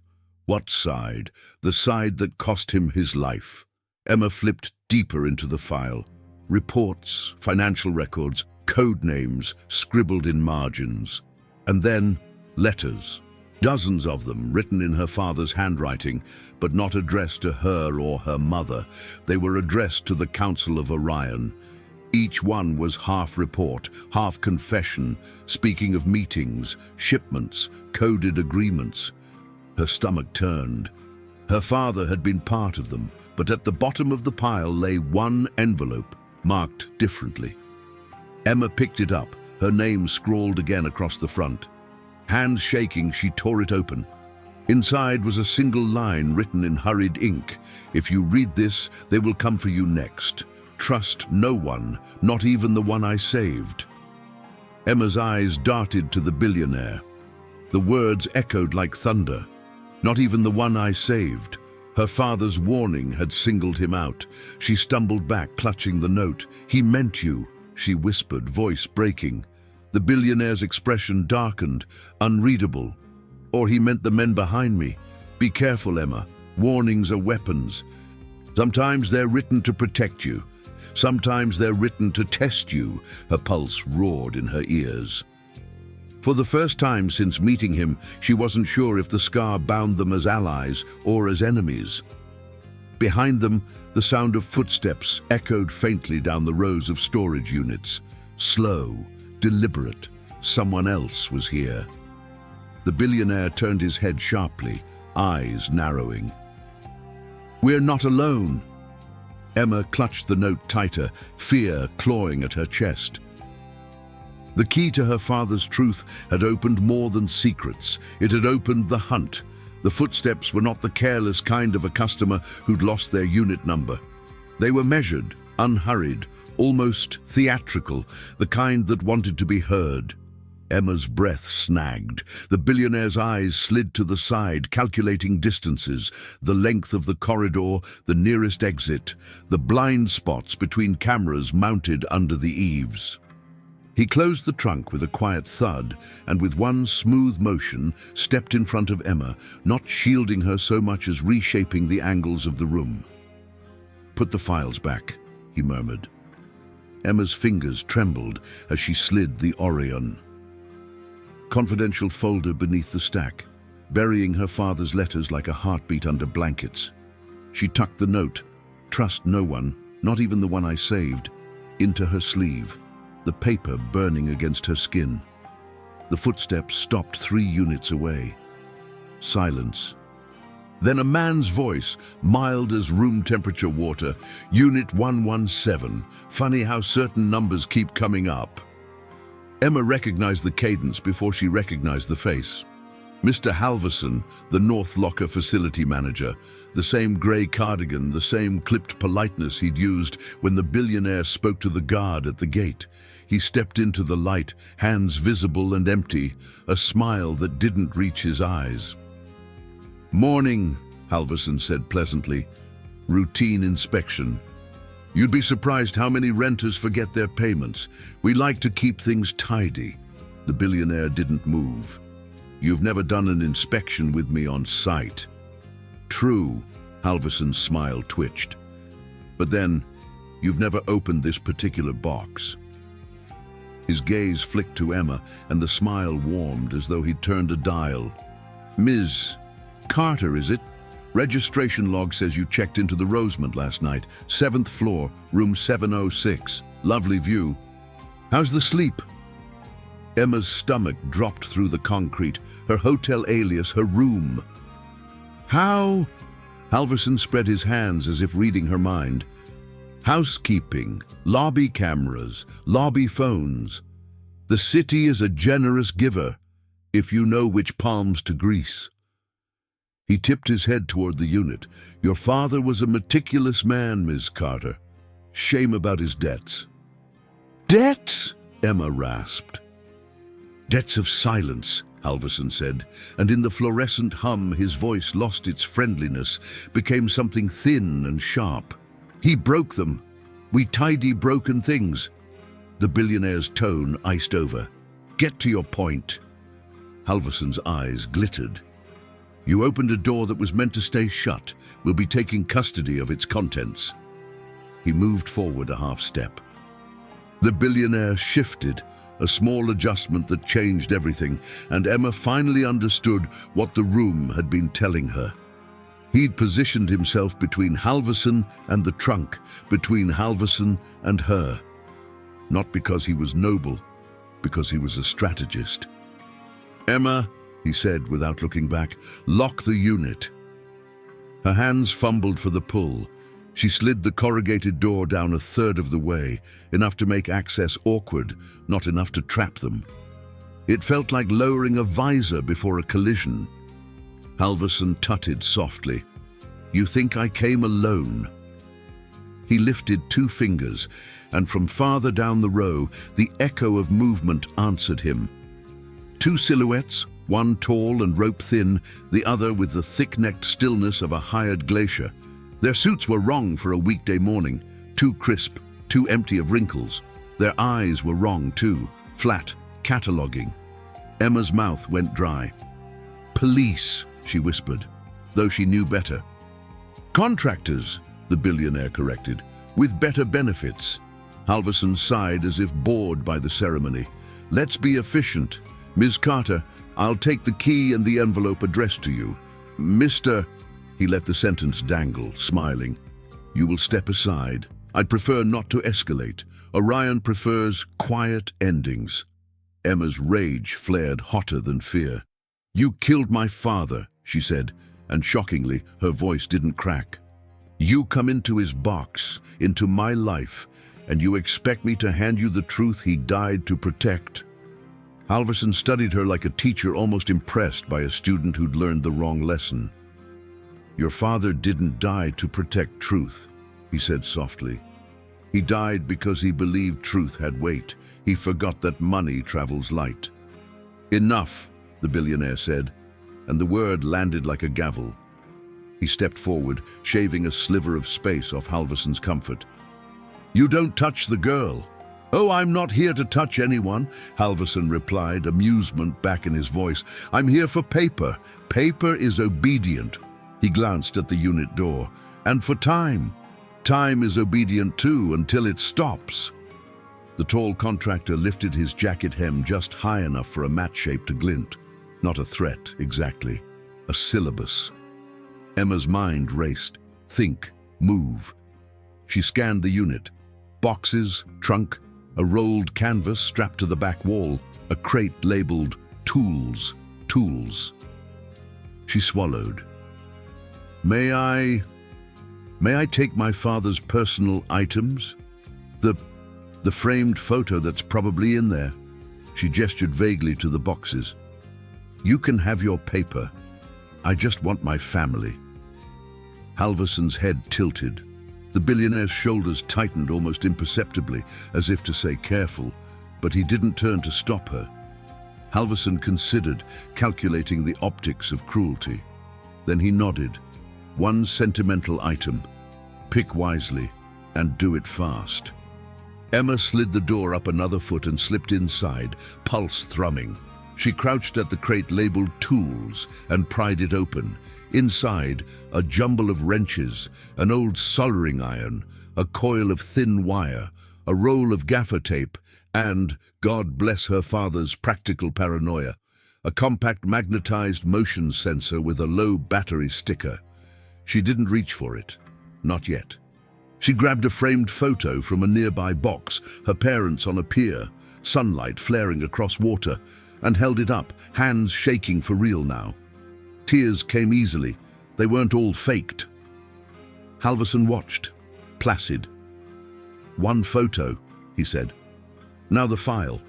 Speaker 1: What side? The side that cost him his life. Emma flipped deeper into the file. Reports, financial records, code names scribbled in margins. And then letters. Dozens of them written in her father's handwriting, but not addressed to her or her mother. They were addressed to the Council of Orion. Each one was half report, half confession, speaking of meetings, shipments, coded agreements. Her stomach turned. Her father had been part of them, but at the bottom of the pile lay one envelope, marked differently. Emma picked it up, her name scrawled again across the front. Hands shaking, she tore it open. Inside was a single line written in hurried ink. "If you read this, they will come for you next. Trust no one, not even the one I saved." Emma's eyes darted to the billionaire. The words echoed like thunder. "Not even the one I saved." Her father's warning had singled him out. She stumbled back, clutching the note. "He meant you," she whispered, voice breaking. The billionaire's expression darkened, unreadable. "Or he meant the men behind me. Be careful, Emma. Warnings are weapons. Sometimes they're written to protect you. Sometimes they're written to test you." Her pulse roared in her ears. For the first time since meeting him, she wasn't sure if the scar bound them as allies or as enemies. Behind them, the sound of footsteps echoed faintly down the rows of storage units. Slow, deliberate. Someone else was here. The billionaire turned his head sharply, eyes narrowing. "We're not alone." Emma clutched the note tighter, fear clawing at her chest. The key to her father's truth had opened more than secrets. It had opened the hunt. The footsteps were not the careless kind of a customer who'd lost their unit number. They were measured, unhurried, almost theatrical, the kind that wanted to be heard. Emma's breath snagged. The billionaire's eyes slid to the side, calculating distances, the length of the corridor, the nearest exit, the blind spots between cameras mounted under the eaves. He closed the trunk with a quiet thud and with one smooth motion stepped in front of Emma, not shielding her so much as reshaping the angles of the room. "Put the files back," he murmured. Emma's fingers trembled as she slid the ORION. Confidential folder beneath the stack, burying her father's letters like a heartbeat under blankets. She tucked the note, "Trust no one, not even the one I saved," into her sleeve, the paper burning against her skin. The footsteps stopped 3 units away. Silence. Then a man's voice, mild as room temperature water. "Unit 117. Funny how certain numbers keep coming up." Emma recognized the cadence before she recognized the face. Mr. Halverson, the North Locker facility manager, the same grey cardigan, the same clipped politeness he'd used when the billionaire spoke to the guard at the gate. He stepped into the light, hands visible and empty, a smile that didn't reach his eyes. "Morning," Halverson said pleasantly. "Routine inspection. You'd be surprised how many renters forget their payments. We like to keep things tidy." The billionaire didn't move. "You've never done an inspection with me on site." "True," Halverson's smile twitched. "But then, you've never opened this particular box." His gaze flicked to Emma, and the smile warmed as though he'd turned a dial. "Ms. Carter, is it? Registration log says you checked into the Rosemont last night, 7th floor, room 706. Lovely view. How's the sleep?" Emma's stomach dropped through the concrete, her hotel alias, her room. "How?" Halverson spread his hands as if reading her mind. "Housekeeping, lobby cameras, lobby phones. The city is a generous giver, if you know which palms to grease." He tipped his head toward the unit. "Your father was a meticulous man, Ms. Carter. Shame about his debts." "Debts?" Emma rasped. "Debts of silence," Halverson said, and in the fluorescent hum his voice lost its friendliness, became something thin and sharp. "He broke them. We tidy broken things." The billionaire's tone iced over. "Get to your point." Halverson's eyes glittered. "You opened a door that was meant to stay shut. We'll be taking custody of its contents." He moved forward a half step. The billionaire shifted, a small adjustment that changed everything, and Emma finally understood what the room had been telling her. He'd positioned himself between Halverson and the trunk, between Halverson and her. Not because he was noble, because he was a strategist. "Emma," he said without looking back, "lock the unit." Her hands fumbled for the pull. She slid the corrugated door down a third of the way, enough to make access awkward, not enough to trap them. It felt like lowering a visor before a collision. Halverson tutted softly. "You think I came alone?" He lifted 2 fingers, and from farther down the row, the echo of movement answered him. 2 silhouettes, one tall and rope-thin, the other with the thick-necked stillness of a hired glacier. Their suits were wrong for a weekday morning, too crisp, too empty of wrinkles. Their eyes were wrong too, flat, cataloguing. Emma's mouth went dry. "Police," she whispered, though she knew better. "Contractors," the billionaire corrected, "with better benefits." Halverson sighed as if bored by the ceremony. "Let's be efficient. Ms. Carter, I'll take the key and the envelope addressed to you. Mr. He let the sentence dangle, smiling. "You will step aside. I'd prefer not to escalate. Orion prefers quiet endings." Emma's rage flared hotter than fear. "You killed my father," she said, and shockingly, her voice didn't crack. "You come into his box, into my life, and you expect me to hand you the truth he died to protect." Halverson studied her like a teacher almost impressed by a student who'd learned the wrong lesson. "Your father didn't die to protect truth," he said softly. "He died because he believed truth had weight. He forgot that money travels light." Enough, the billionaire said, and the word landed like a gavel. He stepped forward, shaving a sliver of space off Halverson's comfort. You don't touch the girl. Oh, I'm not here to touch anyone, Halverson replied, amusement back in his voice. I'm here for paper. Paper is obedient. He glanced at the unit door. And for time. Time is obedient too, until it stops. The tall contractor lifted his jacket hem just high enough for a mat shape to glint. Not a threat, exactly. A syllabus. Emma's mind raced. Think. Move. She scanned the unit. Boxes, trunk, a rolled canvas strapped to the back wall, a crate labeled Tools. Tools. She swallowed. May I take my father's personal items? The framed photo that's probably in there. She gestured vaguely to the boxes. You can have your paper. I just want my family. Halverson's head tilted. The billionaire's shoulders tightened almost imperceptibly, as if to say careful, but he didn't turn to stop her. Halverson considered, calculating the optics of cruelty. Then he nodded. One sentimental item. Pick wisely, and do it fast. Emma slid the door up another foot and slipped inside, pulse thrumming. She crouched at the crate labeled Tools and pried it open. Inside, a jumble of wrenches, an old soldering iron, a coil of thin wire, a roll of gaffer tape, and, God bless her father's practical paranoia, a compact magnetized motion sensor with a low battery sticker. She didn't reach for it. Not yet. She grabbed a framed photo from a nearby box, her parents on a pier, sunlight flaring across water, and held it up, hands shaking for real now. Tears came easily. They weren't all faked. Halverson watched, placid. One photo, he said. Now the file.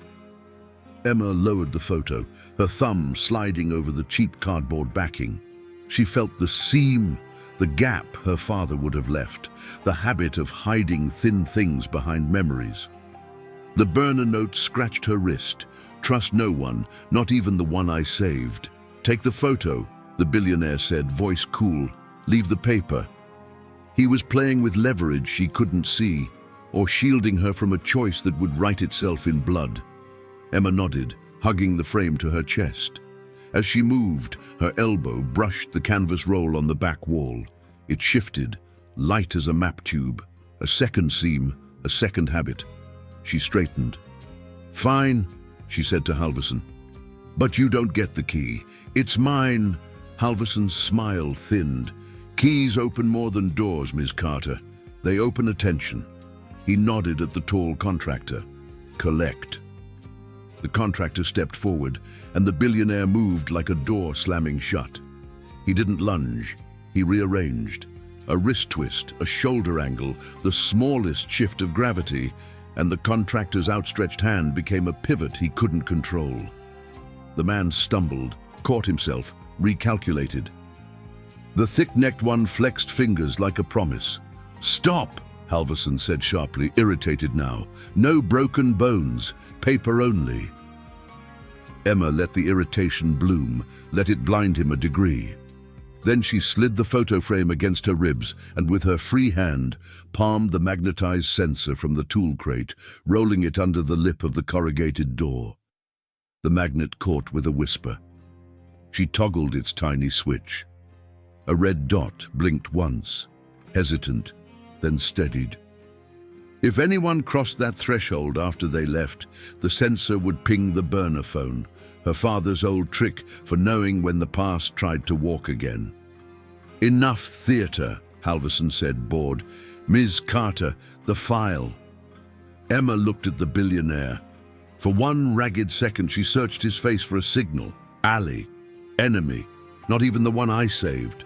Speaker 1: Emma lowered the photo, her thumb sliding over the cheap cardboard backing. She felt the seam, the gap her father would have left, the habit of hiding thin things behind memories. The burner note scratched her wrist. Trust no one, not even the one I saved. Take the photo, the billionaire said, voice cool. Leave the paper. He was playing with leverage she couldn't see, or shielding her from a choice that would write itself in blood. Emma nodded, hugging the frame to her chest. As she moved, her elbow brushed the canvas roll on the back wall. It shifted, light as a map tube. A second seam, a second habit. She straightened. Fine, she said to Halverson. But you don't get the key. It's mine. Halverson's smile thinned. Keys open more than doors, Ms. Carter. They open attention. He nodded at the tall contractor. Collect. The contractor stepped forward, and the billionaire moved like a door slamming shut. He didn't lunge. He rearranged. A wrist twist, a shoulder angle, the smallest shift of gravity, and the contractor's outstretched hand became a pivot he couldn't control. The man stumbled, caught himself, recalculated. The thick-necked one flexed fingers like a promise. Stop, Halverson said sharply, irritated now. No broken bones, paper only. Emma let the irritation bloom, let it blind him a degree. Then she slid the photo frame against her ribs and with her free hand palmed the magnetized sensor from the tool crate, rolling it under the lip of the corrugated door. The magnet caught with a whisper. She toggled its tiny switch. A red dot blinked once, hesitant, then steadied. If anyone crossed that threshold after they left, the sensor would ping the burner phone, her father's old trick for knowing when the past tried to walk again. Enough theater, Halverson said, bored. Ms. Carter, the file. Emma looked at the billionaire. For one ragged second, she searched his face for a signal. Ally. Enemy. Not even the one I saved.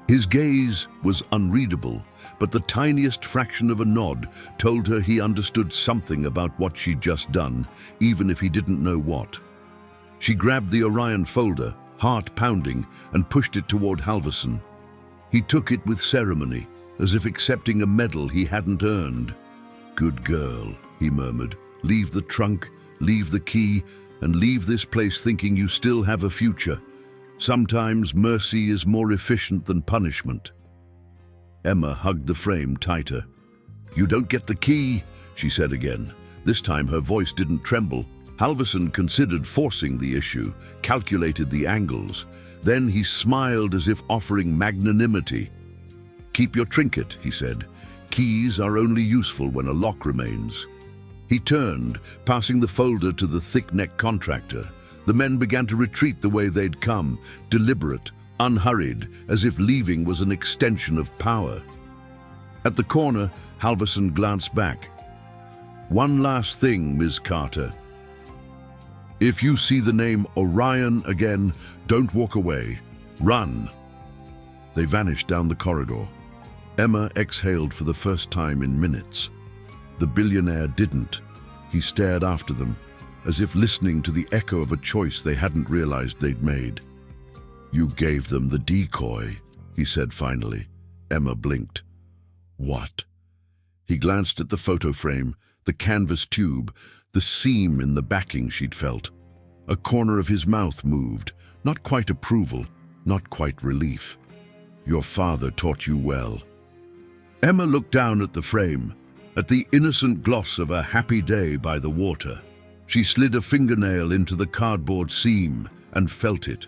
Speaker 1: His gaze was unreadable, but the tiniest fraction of a nod told her he understood something about what she'd just done, even if he didn't know what. She grabbed the ORION folder, heart pounding, and pushed it toward Halverson. He took it with ceremony, as if accepting a medal he hadn't earned. Good girl, he murmured. Leave the trunk, leave the key, and leave this place thinking you still have a future. Sometimes mercy is more efficient than punishment. Emma hugged the frame tighter. "You don't get the key," she said again. This time her voice didn't tremble. Halvorson considered forcing the issue, calculated the angles. Then he smiled as if offering magnanimity. "Keep your trinket," he said. "Keys are only useful when a lock remains." He turned, passing the folder to the thick-necked contractor. The men began to retreat the way they'd come, deliberate, unhurried, as if leaving was an extension of power. At the corner, Halvorson glanced back. "One last thing, Ms. Carter. If you see the name Orion again, don't walk away. Run." They vanished down the corridor. Emma exhaled for the first time in minutes. The billionaire didn't. He stared after them, as if listening to the echo of a choice they hadn't realized they'd made. "You gave them the decoy," he said finally. Emma blinked. "What?" He glanced at the photo frame, the canvas tube, the seam in the backing she'd felt. A corner of his mouth moved, not quite approval, not quite relief. "Your father taught you well." Emma looked down at the frame, at the innocent gloss of a happy day by the water. She slid a fingernail into the cardboard seam and felt it.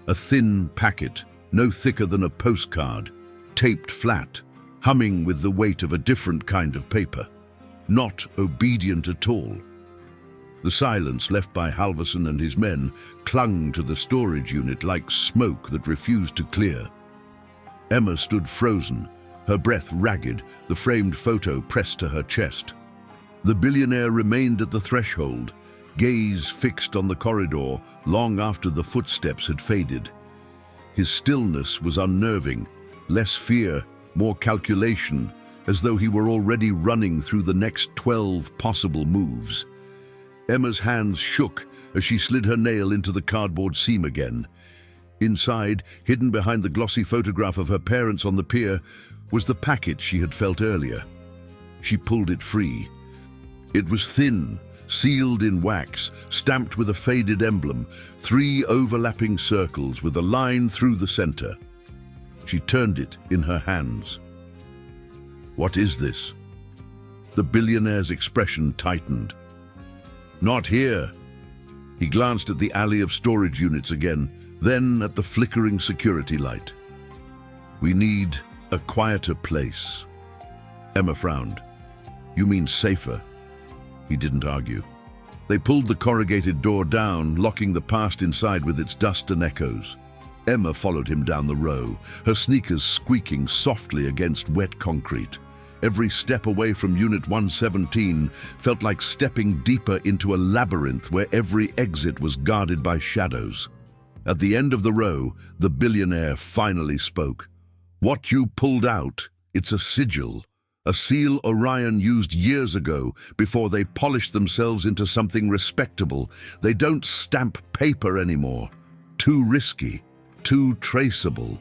Speaker 1: A thin packet, no thicker than a postcard, taped flat, humming with the weight of a different kind of paper. Not obedient at all. The silence left by Halvorson and his men clung to the storage unit like smoke that refused to clear. Emma stood frozen, her breath ragged, the framed photo pressed to her chest. The billionaire remained at the threshold, gaze fixed on the corridor long after the footsteps had faded. His stillness was unnerving, less fear, more calculation, as though he were already running through the next 12 possible moves. Emma's hands shook as she slid her nail into the cardboard seam again. Inside, hidden behind the glossy photograph of her parents on the pier, was the packet she had felt earlier. She pulled it free. It was thin, sealed in wax, stamped with a faded emblem, 3 overlapping circles with a line through the center. She turned it in her hands. "What is this?" The billionaire's expression tightened. "Not here." He glanced at the alley of storage units again, then at the flickering security light. "We need a quieter place." Emma frowned. "You mean safer?" He didn't argue. They pulled the corrugated door down, locking the past inside with its dust and echoes. Emma followed him down the row, her sneakers squeaking softly against wet concrete. Every step away from Unit 117 felt like stepping deeper into a labyrinth where every exit was guarded by shadows. At the end of the row, the billionaire finally spoke. "What you pulled out, it's a sigil. A seal Orion used years ago before they polished themselves into something respectable. They don't stamp paper anymore. Too risky, too traceable."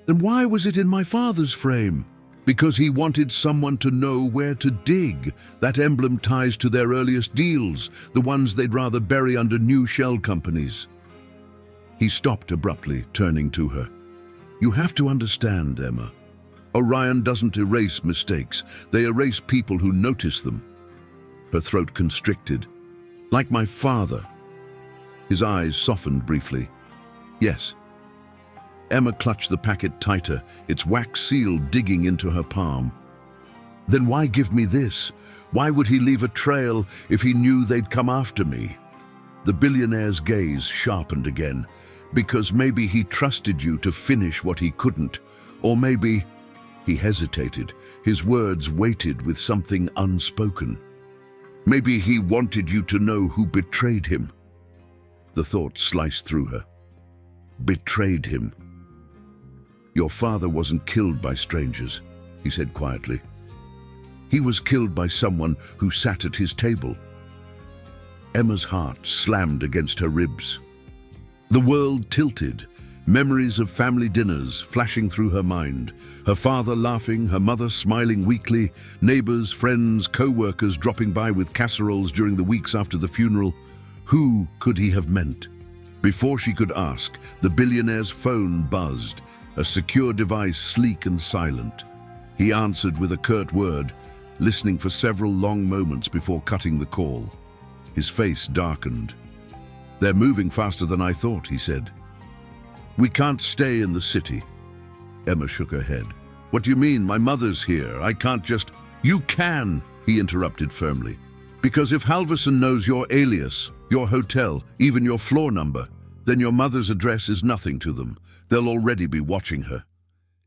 Speaker 1: "Then why was it in my father's frame?" "Because he wanted someone to know where to dig. That emblem ties to their earliest deals, the ones they'd rather bury under new shell companies." He stopped abruptly, turning to her. "You have to understand, Emma. Orion doesn't erase mistakes. They erase people who notice them." Her throat constricted. "Like my father." His eyes softened briefly. "Yes." Emma clutched the packet tighter, its wax seal digging into her palm. "Then why give me this? Why would he leave a trail if he knew they'd come after me?" The billionaire's gaze sharpened again. "Because maybe he trusted you to finish what he couldn't. Or maybe..." He hesitated, his words weighted with something unspoken. "Maybe he wanted you to know who betrayed him." The thought sliced through her. Betrayed him. "Your father wasn't killed by strangers," he said quietly. "He was killed by someone who sat at his table." Emma's heart slammed against her ribs. The world tilted, memories of family dinners flashing through her mind. Her father laughing, her mother smiling weakly, neighbors, friends, co-workers dropping by with casseroles during the weeks after the funeral. Who could he have meant? Before she could ask, the billionaire's phone buzzed, a secure device sleek and silent. He answered with a curt word, listening for several long moments before cutting the call. His face darkened. "They're moving faster than I thought," he said. "We can't stay in the city." Emma shook her head. "What do you mean? My mother's here. I can't just—" "You can," he interrupted firmly. "Because if Halverson knows your alias, your hotel, even your floor number, then your mother's address is nothing to them. They'll already be watching her."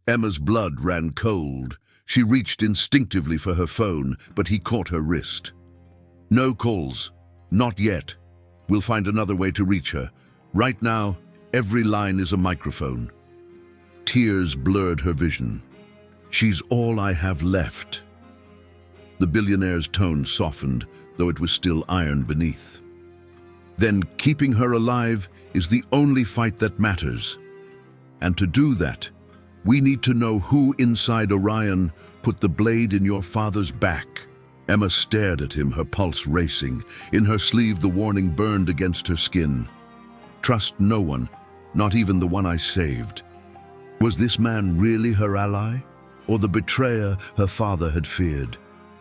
Speaker 1: Emma's blood ran cold. She reached instinctively for her phone, but he caught her wrist. "No calls. Not yet. We'll find another way to reach her. Right now, every line is a microphone." Tears blurred her vision. "She's all I have left." The billionaire's tone softened, though it was still iron beneath. "Then keeping her alive is the only fight that matters. And to do that, we need to know who inside Orion put the blade in your father's back." Emma stared at him, her pulse racing. In her sleeve, the warning burned against her skin. "Trust no one, not even the one I saved." Was this man really her ally, or the betrayer her father had feared?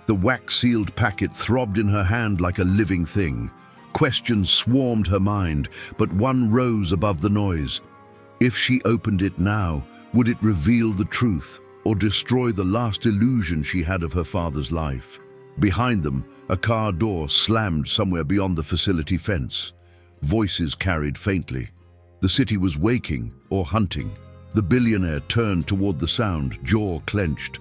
Speaker 1: The wax-sealed packet throbbed in her hand like a living thing. Questions swarmed her mind, but one rose above the noise. If she opened it now, would it reveal the truth, or destroy the last illusion she had of her father's life? Behind them, a car door slammed somewhere beyond the facility fence. Voices carried faintly. The city was waking or hunting. The billionaire turned toward the sound, jaw clenched.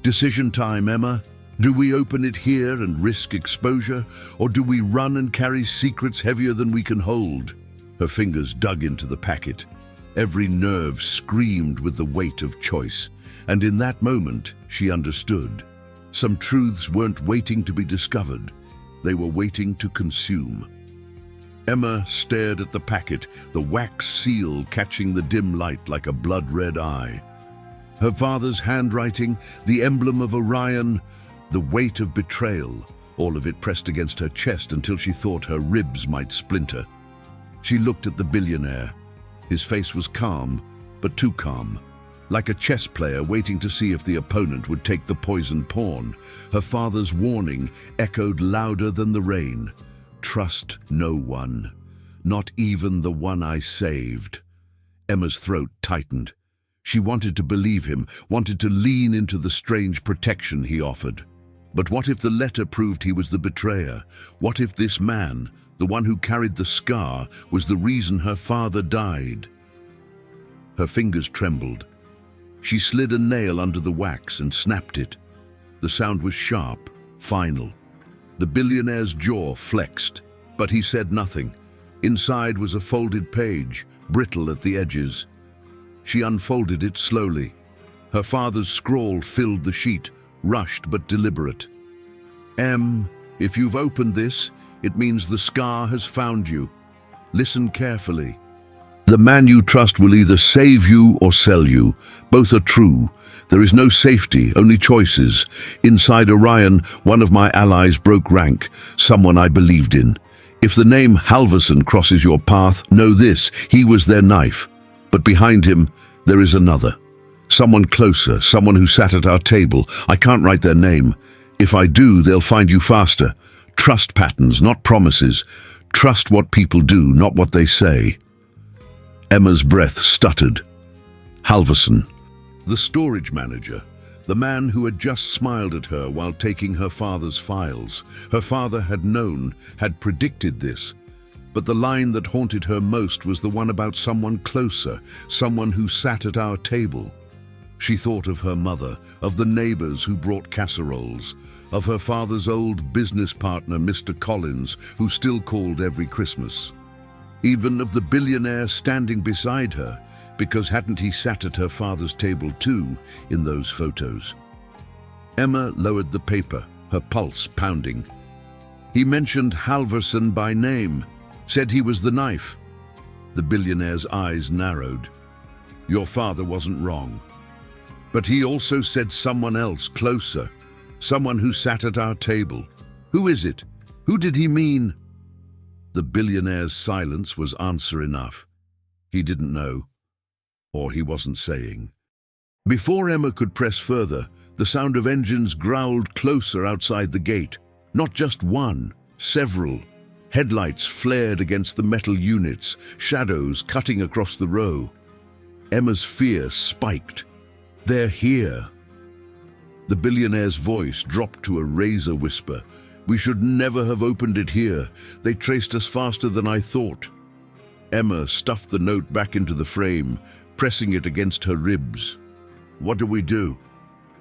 Speaker 1: "Decision time, Emma. Do we open it here and risk exposure, or do we run and carry secrets heavier than we can hold?" Her fingers dug into the packet. Every nerve screamed with the weight of choice, and in that moment, she understood. Some truths weren't waiting to be discovered. They were waiting to consume. Emma stared at the packet, the wax seal catching the dim light like a blood-red eye. Her father's handwriting, the emblem of Orion, the weight of betrayal, all of it pressed against her chest until she thought her ribs might splinter. She looked at the billionaire. His face was calm, but too calm. Like a chess player waiting to see if the opponent would take the poisoned pawn. Her father's warning echoed louder than the rain. "Trust no one, not even the one I saved." Emma's throat tightened. She wanted to believe him, wanted to lean into the strange protection he offered. But what if the letter proved he was the betrayer? What if this man, the one who carried the scar, was the reason her father died? Her fingers trembled. She slid a nail under the wax and snapped it. The sound was sharp, final. The billionaire's jaw flexed, but he said nothing. Inside was a folded page, brittle at the edges. She unfolded it slowly. Her father's scrawl filled the sheet, rushed but deliberate. "M, if you've opened this, it means the scar has found you. Listen carefully. The man you trust will either save you or sell you. Both are true. There is no safety, only choices. Inside Orion, one of my allies broke rank, someone I believed in. If the name Halverson crosses your path, know this, he was their knife. But behind him, there is another. Someone closer, someone who sat at our table. I can't write their name. If I do, they'll find you faster. Trust patterns, not promises. Trust what people do, not what they say." Emma's breath stuttered. Halverson, the storage manager, the man who had just smiled at her while taking her father's files. Her father had known, had predicted this. But the line that haunted her most was the one about someone closer, someone who sat at our table. She thought of her mother, of the neighbors who brought casseroles, of her father's old business partner, Mr. Collins, who still called every Christmas. Even of the billionaire standing beside her, because hadn't he sat at her father's table too in those photos? Emma lowered the paper, her pulse pounding. He mentioned Halverson by name, said he was the knife. The billionaire's eyes narrowed. Your father wasn't wrong. But he also said someone else closer, someone who sat at our table. Who is it? Who did he mean? The billionaire's silence was answer enough. He didn't know, or he wasn't saying. Before Emma could press further, the sound of engines growled closer outside the gate. Not just one, several. Headlights flared against the metal units, shadows cutting across the row. Emma's fear spiked. They're here. The billionaire's voice dropped to a razor whisper. We should never have opened it here. They traced us faster than I thought. Emma stuffed the note back into the frame, pressing it against her ribs. What do we do?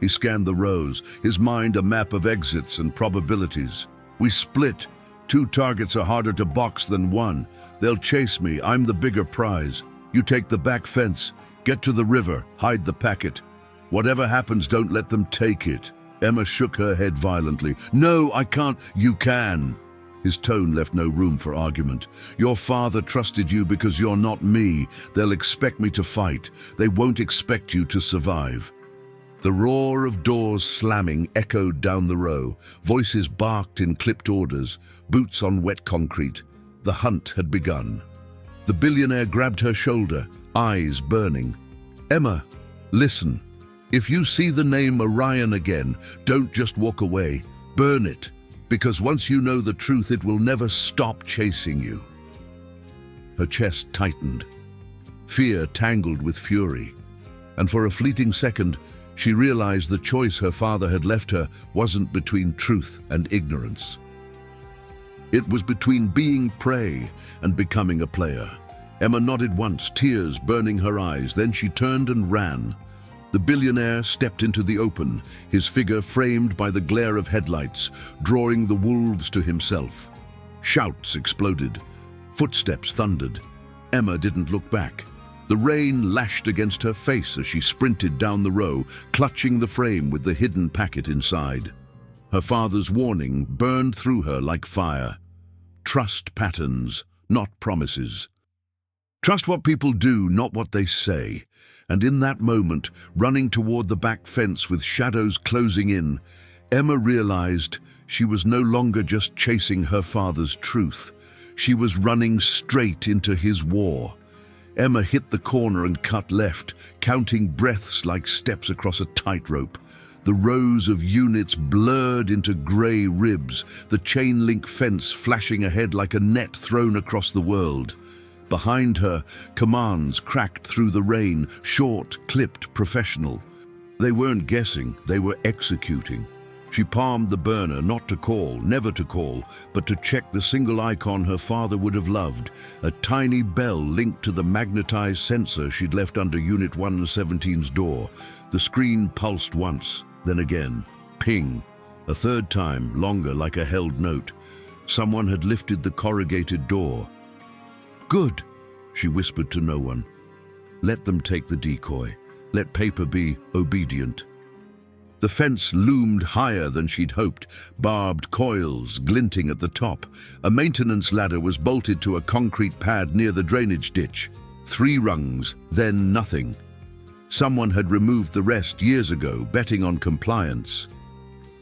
Speaker 1: He scanned the rows, his mind a map of exits and probabilities. We split. 2 targets are harder to box than 1. They'll chase me. I'm the bigger prize. You take the back fence. Get to the river. Hide the packet. Whatever happens, don't let them take it. Emma shook her head violently. No, I can't. You can. His tone left no room for argument. Your father trusted you because you're not me. They'll expect me to fight. They won't expect you to survive. The roar of doors slamming echoed down the row. Voices barked in clipped orders, boots on wet concrete. The hunt had begun. The billionaire grabbed her shoulder, eyes burning. Emma, listen. If you see the name ORION again, don't just walk away. Burn it. Because once you know the truth, it will never stop chasing you. Her chest tightened. Fear tangled with fury. And for a fleeting second, she realized the choice her father had left her wasn't between truth and ignorance. It was between being prey and becoming a player. Emma nodded once, tears burning her eyes. Then she turned and ran. The billionaire stepped into the open, his figure framed by the glare of headlights, drawing the wolves to himself. Shouts exploded. Footsteps thundered. Emma didn't look back. The rain lashed against her face as she sprinted down the row, clutching the frame with the hidden packet inside. Her father's warning burned through her like fire. Trust patterns, not promises. Trust what people do, not what they say. And in that moment, running toward the back fence with shadows closing in, Emma realized she was no longer just chasing her father's truth. She was running straight into his war. Emma hit the corner and cut left, counting breaths like steps across a tightrope. The rows of units blurred into grey ribs, the chain-link fence flashing ahead like a net thrown across the world. Behind her, commands cracked through the rain, short, clipped, professional. They weren't guessing, they were executing. She palmed the burner, not to call, never to call, but to check the single icon her father would have loved, a tiny bell linked to the magnetized sensor she'd left under Unit 117's door. The screen pulsed once, then again. Ping. A third time, longer, like a held note. Someone had lifted the corrugated door. Good, she whispered to no one. Let them take the decoy. Let paper be obedient. The fence loomed higher than she'd hoped, barbed coils glinting at the top. A maintenance ladder was bolted to a concrete pad near the drainage ditch. 3 rungs, then nothing. Someone had removed the rest years ago, betting on compliance.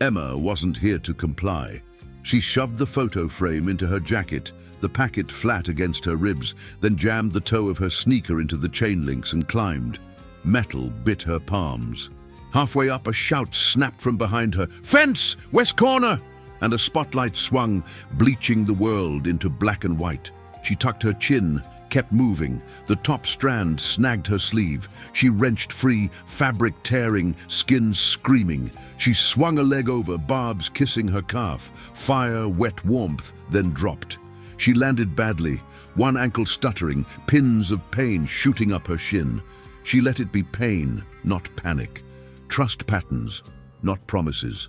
Speaker 1: Emma wasn't here to comply. She shoved the photo frame into her jacket, the packet flat against her ribs, then jammed the toe of her sneaker into the chain links and climbed. Metal bit her palms. Halfway up, a shout snapped from behind her. Fence! West corner! And a spotlight swung, bleaching the world into black and white. She tucked her chin, kept moving. The top strand snagged her sleeve. She wrenched free, fabric tearing, skin screaming. She swung a leg over, barbs kissing her calf. Fire, wet warmth, then dropped. She landed badly, one ankle stuttering, pins of pain shooting up her shin. She let it be pain, not panic. Trust patterns, not promises.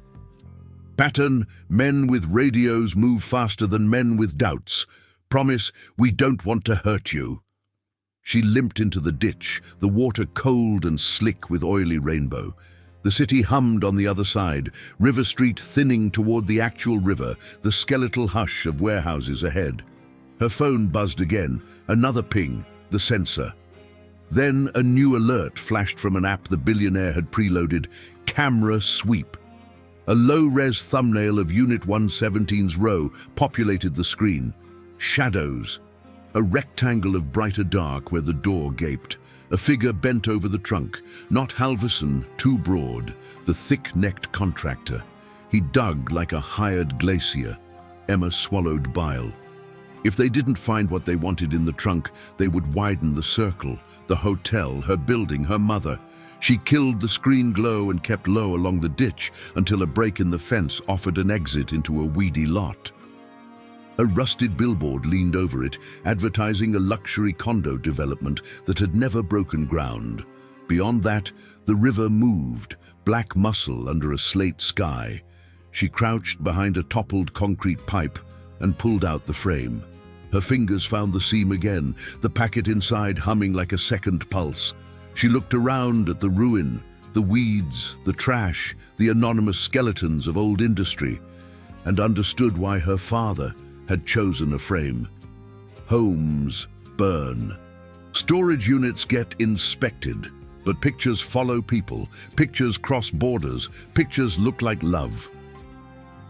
Speaker 1: Pattern, men with radios move faster than men with doubts. Promise, we don't want to hurt you. She limped into the ditch, the water cold and slick with oily rainbow. The city hummed on the other side, River Street thinning toward the actual river, the skeletal hush of warehouses ahead. Her phone buzzed again, another ping, the sensor. Then a new alert flashed from an app the billionaire had preloaded, Camera Sweep. A low-res thumbnail of Unit 117's row populated the screen. Shadows. A rectangle of brighter dark where the door gaped. A figure bent over the trunk. Not Halverson, too broad, the thick-necked contractor. He dug like a hired glacier. Emma swallowed bile. If they didn't find what they wanted in the trunk, they would widen the circle. The hotel, her building, her mother. She killed the screen glow and kept low along the ditch until a break in the fence offered an exit into a weedy lot. A rusted billboard leaned over it, advertising a luxury condo development that had never broken ground. Beyond that, the river moved, black muscle under a slate sky. She crouched behind a toppled concrete pipe and pulled out the frame. Her fingers found the seam again, the packet inside humming like a second pulse. She looked around at the ruin, the weeds, the trash, the anonymous skeletons of old industry, and understood why her father had chosen a frame. Homes burn. Storage units get inspected, but pictures follow people. Pictures cross borders. Pictures look like love.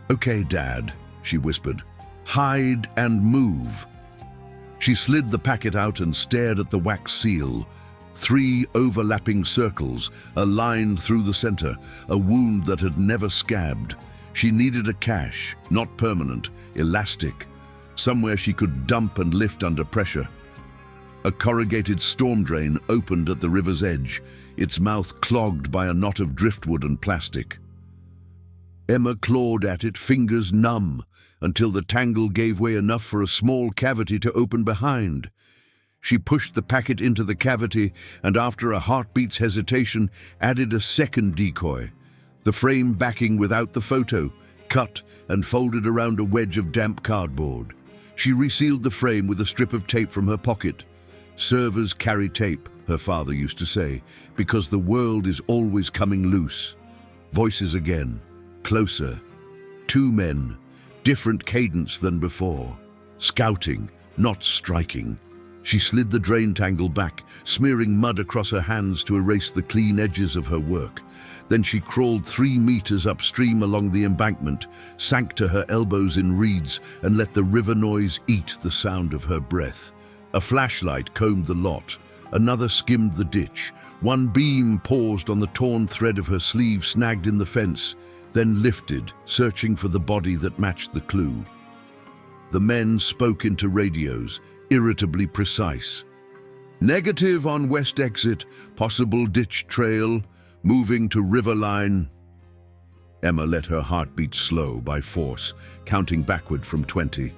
Speaker 1: "Okay, Dad," she whispered. "Hide and move." She slid the packet out and stared at the wax seal. 3 overlapping circles, a line through the center, a wound that had never scabbed. She needed a cache, not permanent, elastic, somewhere she could dump and lift under pressure. A corrugated storm drain opened at the river's edge, its mouth clogged by a knot of driftwood and plastic. Emma clawed at it, fingers numb, until the tangle gave way enough for a small cavity to open behind. She pushed the packet into the cavity and, after a heartbeat's hesitation, added a second decoy. The frame backing without the photo, cut and folded around a wedge of damp cardboard. She resealed the frame with a strip of tape from her pocket. "Servers carry tape," her father used to say, "because the world is always coming loose." Voices again, closer. 2 men, different cadence than before. Scouting, not striking. She slid the drain tangle back, smearing mud across her hands to erase the clean edges of her work. Then she crawled 3 meters upstream along the embankment, sank to her elbows in reeds, and let the river noise eat the sound of her breath. A flashlight combed the lot. Another skimmed the ditch. One beam paused on the torn thread of her sleeve snagged in the fence, then lifted, searching for the body that matched the clue. The men spoke into radios, irritably precise. "Negative on west exit, possible ditch trail, moving to river line." Emma let her heart beat slow by force, counting backward from 20.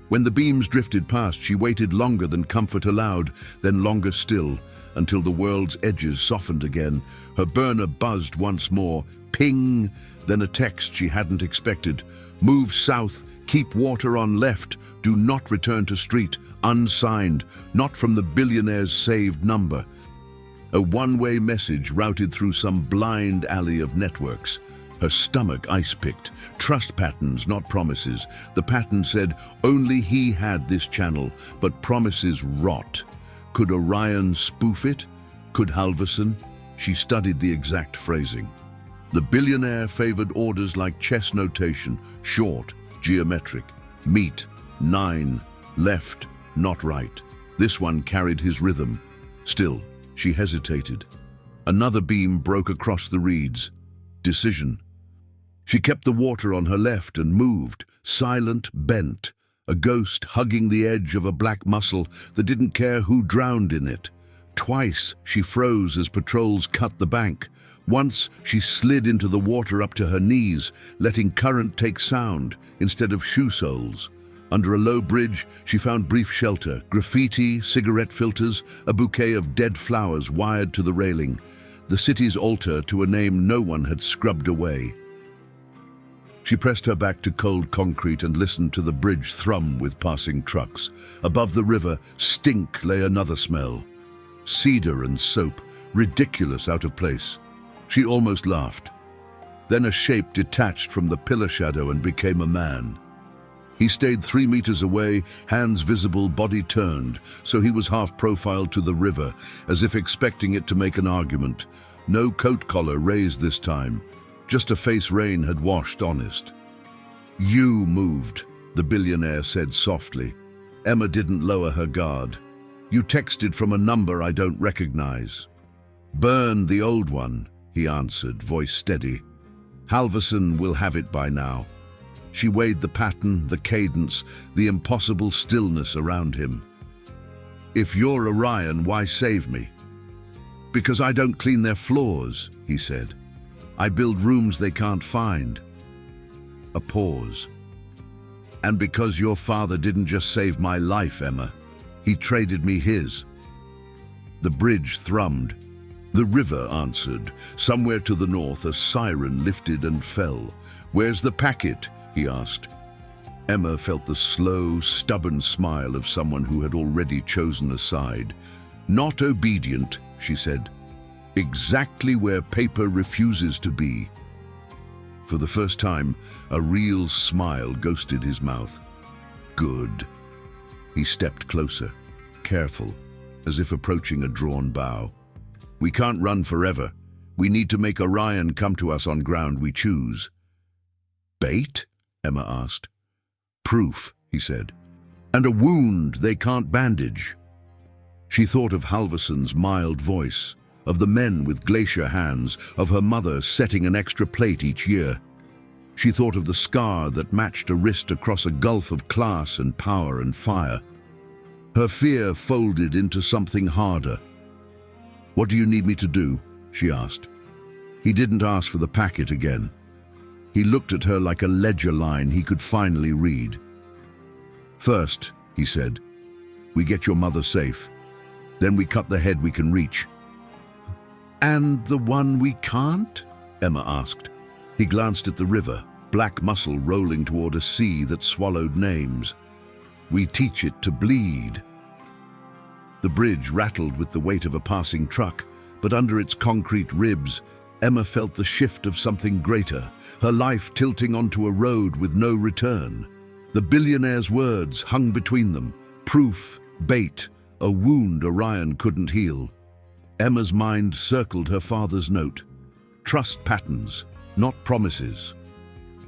Speaker 1: When the beams drifted past, she waited longer than comfort allowed, then longer still, until the world's edges softened again. Her burner buzzed once more. Ping! Then a text she hadn't expected. "Move south, keep water on left, do not return to street, unsigned, not from the Billionaire's saved number." A one-way message routed through some blind alley of networks. Her stomach ice-picked. Trust patterns, not promises. The pattern said only he had this channel, but promises rot. Could Orion spoof it? Could Halverson? She studied the exact phrasing. The Billionaire favored orders like chess notation, short, geometric, meet, 9, left, not right. This one carried his rhythm. Still, she hesitated. Another beam broke across the reeds. Decision. She kept the water on her left and moved, silent, bent, a ghost hugging the edge of a black muscle that didn't care who drowned in it. Twice she froze as patrols cut the bank. Once she slid into the water up to her knees, letting current take sound instead of shoe soles. Under a low bridge, she found brief shelter, graffiti, cigarette filters, a bouquet of dead flowers wired to the railing, the city's altar to a name no one had scrubbed away. She pressed her back to cold concrete and listened to the bridge thrum with passing trucks. Above the river, stink lay another smell. Cedar and soap, ridiculous out of place. She almost laughed. Then a shape detached from the pillar shadow and became a man. He stayed 3 meters away, hands visible, body turned, so he was half-profiled to the river, as if expecting it to make an argument. No coat collar raised this time. Just a face rain had washed honest. "You moved," the Billionaire said softly. Emma didn't lower her guard. "You texted from a number I don't recognize." "Burn the old one," he answered, voice steady. "Halverson will have it by now." She weighed the pattern, the cadence, the impossible stillness around him. "If you're Orion, why save me?" "Because I don't clean their floors," he said. "I build rooms they can't find." A pause. "And because your father didn't just save my life, Emma. He traded me his." The bridge thrummed. The river answered. Somewhere to the north, a siren lifted and fell. "Where's the packet?" he asked. Emma felt the slow, stubborn smile of someone who had already chosen a side. "Not obedient," she said. "Exactly where paper refuses to be." For the first time, a real smile ghosted his mouth. "Good." He stepped closer, careful, as if approaching a drawn bow. "We can't run forever. We need to make Orion come to us on ground we choose." "Bait?" Emma asked. "Proof," he said. "And a wound they can't bandage." She thought of Halverson's mild voice, of the men with glacier hands, of her mother setting an extra plate each year. She thought of the scar that matched a wrist across a gulf of class and power and fire. Her fear folded into something harder. "What do you need me to do?" she asked. He didn't ask for the packet again. He looked at her like a ledger line he could finally read. "First," he said, "we get your mother safe. Then we cut the head we can reach." "And the one we can't?" Emma asked. He glanced at the river, black muscle rolling toward a sea that swallowed names. "We teach it to bleed." The bridge rattled with the weight of a passing truck, but under its concrete ribs, Emma felt the shift of something greater, her life tilting onto a road with no return. The billionaire's words hung between them, proof, bait, a wound Orion couldn't heal. Emma's mind circled her father's note. Trust patterns, not promises.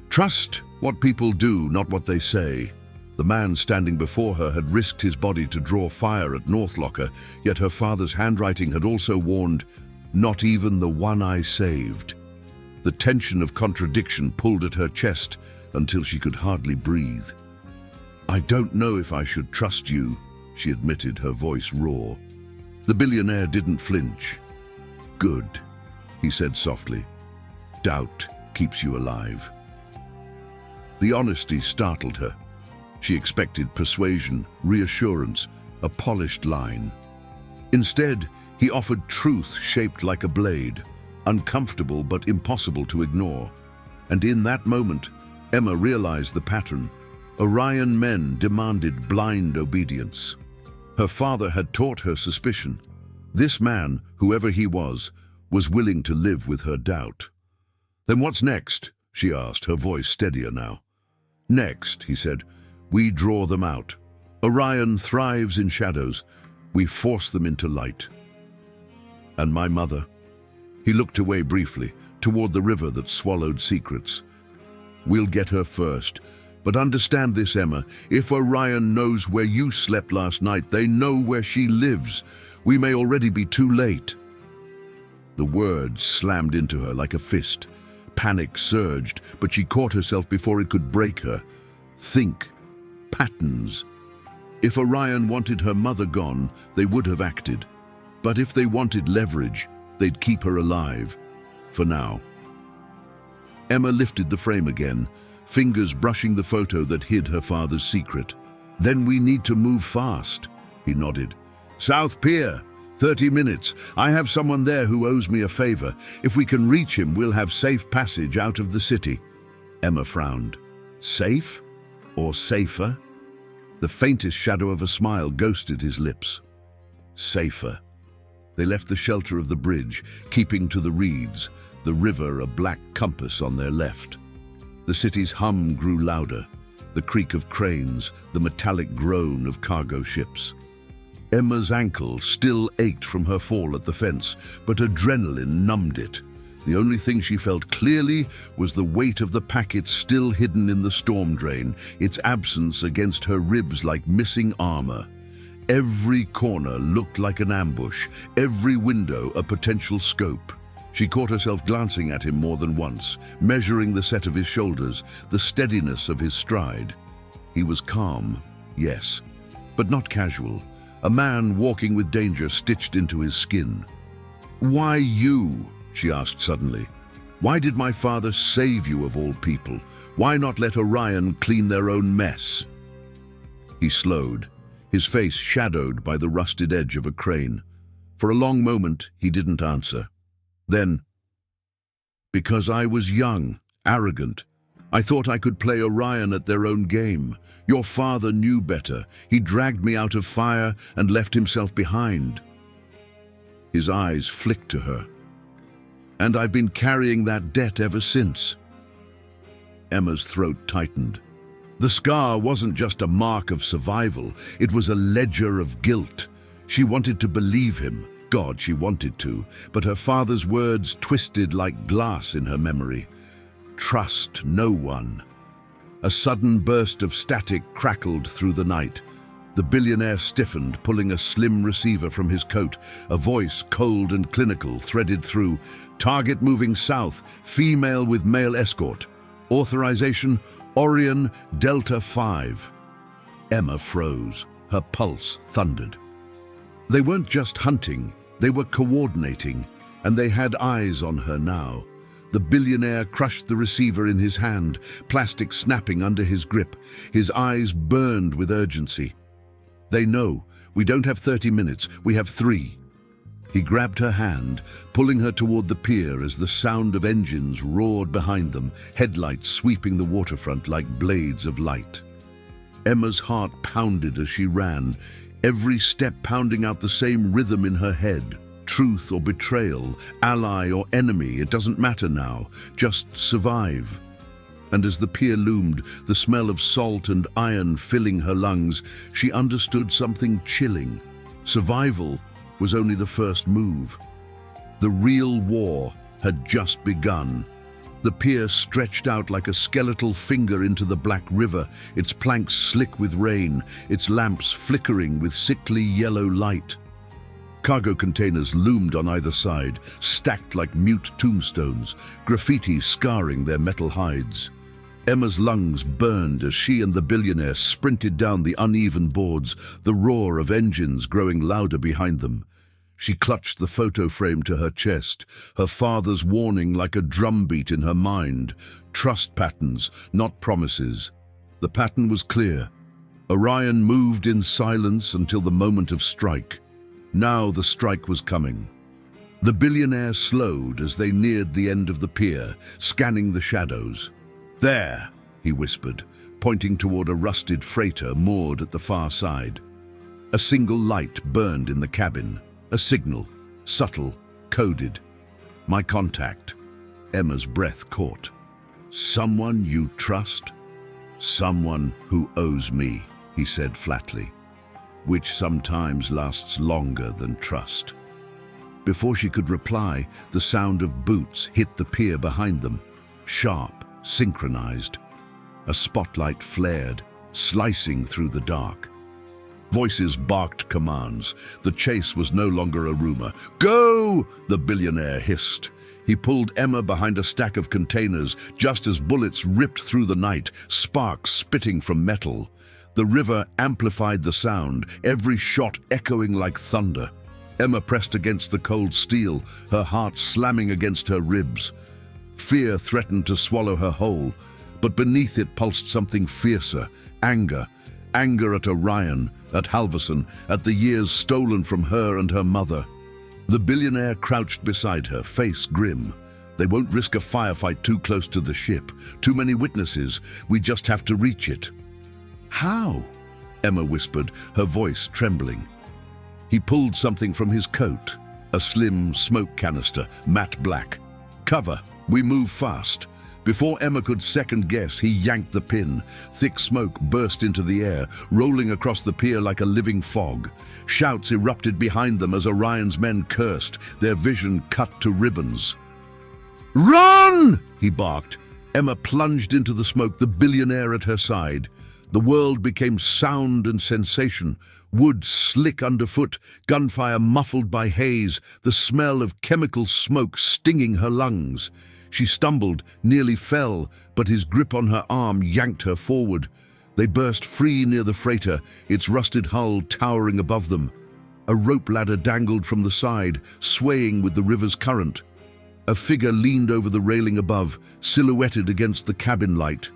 Speaker 1: Trust what people do, not what they say. The man standing before her had risked his body to draw fire at Northlocker, yet her father's handwriting had also warned, "Not even the one I saved." The tension of contradiction pulled at her chest until she could hardly breathe. "I don't know if I should trust you," she admitted, her voice raw. The billionaire didn't flinch. "Good," he said softly. "Doubt keeps you alive." The honesty startled her. She expected persuasion, reassurance, a polished line. Instead, he offered truth shaped like a blade, uncomfortable but impossible to ignore. And in that moment, Emma realized the pattern. Orion men demanded blind obedience. Her father had taught her suspicion. This man, whoever he was willing to live with her doubt. "Then what's next?" she asked, her voice steadier now. "Next," he said, "we draw them out. Orion thrives in shadows. We force them into light." "And my mother?" He looked away briefly, toward the river that swallowed secrets. "We'll get her first. But understand this, Emma, if Orion knows where you slept last night, they know where she lives. We may already be too late." The words slammed into her like a fist. Panic surged, but she caught herself before it could break her. Think. Patterns. If Orion wanted her mother gone, they would have acted. But if they wanted leverage, they'd keep her alive. For now. Emma lifted the frame again, fingers brushing the photo that hid her father's secret. "Then we need to move fast," he nodded. "South Pier, 30 minutes. I have someone there who owes me a favor. If we can reach him, we'll have safe passage out of the city." Emma frowned. Safe? Or safer? The faintest shadow of a smile ghosted his lips. Safer. They left the shelter of the bridge, keeping to the reeds, the river a black compass on their left. The city's hum grew louder, the creak of cranes, the metallic groan of cargo ships. Emma's ankle still ached from her fall at the fence, but adrenaline numbed it. The only thing she felt clearly was the weight of the packet still hidden in the storm drain, its absence against her ribs like missing armor. Every corner looked like an ambush, every window a potential scope. She caught herself glancing at him more than once, measuring the set of his shoulders, the steadiness of his stride. He was calm, yes, but not casual. A man walking with danger stitched into his skin. "Why you?" she asked suddenly. "Why did my father save you of all people? Why not let Orion clean their own mess?" He slowed, his face shadowed by the rusted edge of a crane. For a long moment, he didn't answer. Then, "Because I was young, arrogant. I thought I could play Orion at their own game. Your father knew better. He dragged me out of fire and left himself behind." His eyes flicked to her. "And I've been carrying that debt ever since." Emma's throat tightened. The scar wasn't just a mark of survival, it was a ledger of guilt. She wanted to believe him. God, she wanted to, but her father's words twisted like glass in her memory. Trust no one. A sudden burst of static crackled through the night. The billionaire stiffened, pulling a slim receiver from his coat. A voice, cold and clinical, threaded through. "Target moving south, female with male escort. Authorization, ORION Delta 5. Emma froze. Her pulse thundered. They weren't just hunting, they were coordinating, and they had eyes on her now. The billionaire crushed the receiver in his hand, plastic snapping under his grip. His eyes burned with urgency. "They know. We don't have 30 minutes, we have 3. He grabbed her hand, pulling her toward the pier as the sound of engines roared behind them, headlights sweeping the waterfront like blades of light. Emma's heart pounded as she ran, every step pounding out the same rhythm in her head. Truth or betrayal, ally or enemy, it doesn't matter now. Just survive. And as the pier loomed, the smell of salt and iron filling her lungs, she understood something chilling. Survival was only the first move. The real war had just begun. The pier stretched out like a skeletal finger into the black river, its planks slick with rain, its lamps flickering with sickly yellow light. Cargo containers loomed on either side, stacked like mute tombstones, graffiti scarring their metal hides. Emma's lungs burned as she and the billionaire sprinted down the uneven boards, the roar of engines growing louder behind them. She clutched the photo frame to her chest, her father's warning like a drumbeat in her mind. Trust patterns, not promises. The pattern was clear. Orion moved in silence until the moment of strike. Now the strike was coming. The billionaire slowed as they neared the end of the pier, scanning the shadows. "There," he whispered, pointing toward a rusted freighter moored at the far side. A single light burned in the cabin, a signal, subtle, coded. "My contact." Emma's breath caught. "Someone you trust?" "Someone who owes me," he said flatly, "which sometimes lasts longer than trust." Before she could reply, the sound of boots hit the pier behind them, sharp, synchronized. A spotlight flared, slicing through the dark. Voices barked commands. The chase was no longer a rumor. "Go!" the billionaire hissed. He pulled Emma behind a stack of containers just as bullets ripped through the night, sparks spitting from metal. The river amplified the sound, every shot echoing like thunder. Emma pressed against the cold steel, her heart slamming against her ribs. Fear threatened to swallow her whole, but beneath it pulsed something fiercer, anger. Anger at Orion, at Halverson, at the years stolen from her and her mother. The billionaire crouched beside her, face grim. "They won't risk a firefight too close to the ship. Too many witnesses. We just have to reach it." "How?" Emma whispered, her voice trembling. He pulled something from his coat, a slim smoke canister, matte black. "Cover. We move fast." Before Emma could second guess, he yanked the pin. Thick smoke burst into the air, rolling across the pier like a living fog. Shouts erupted behind them as Orion's men cursed, their vision cut to ribbons. "Run!" he barked. Emma plunged into the smoke, the billionaire at her side. The world became sound and sensation. Wood slick underfoot, gunfire muffled by haze, the smell of chemical smoke stinging her lungs. She stumbled, nearly fell, but his grip on her arm yanked her forward. They burst free near the freighter, its rusted hull towering above them. A rope ladder dangled from the side, swaying with the river's current. A figure leaned over the railing above, silhouetted against the cabin light.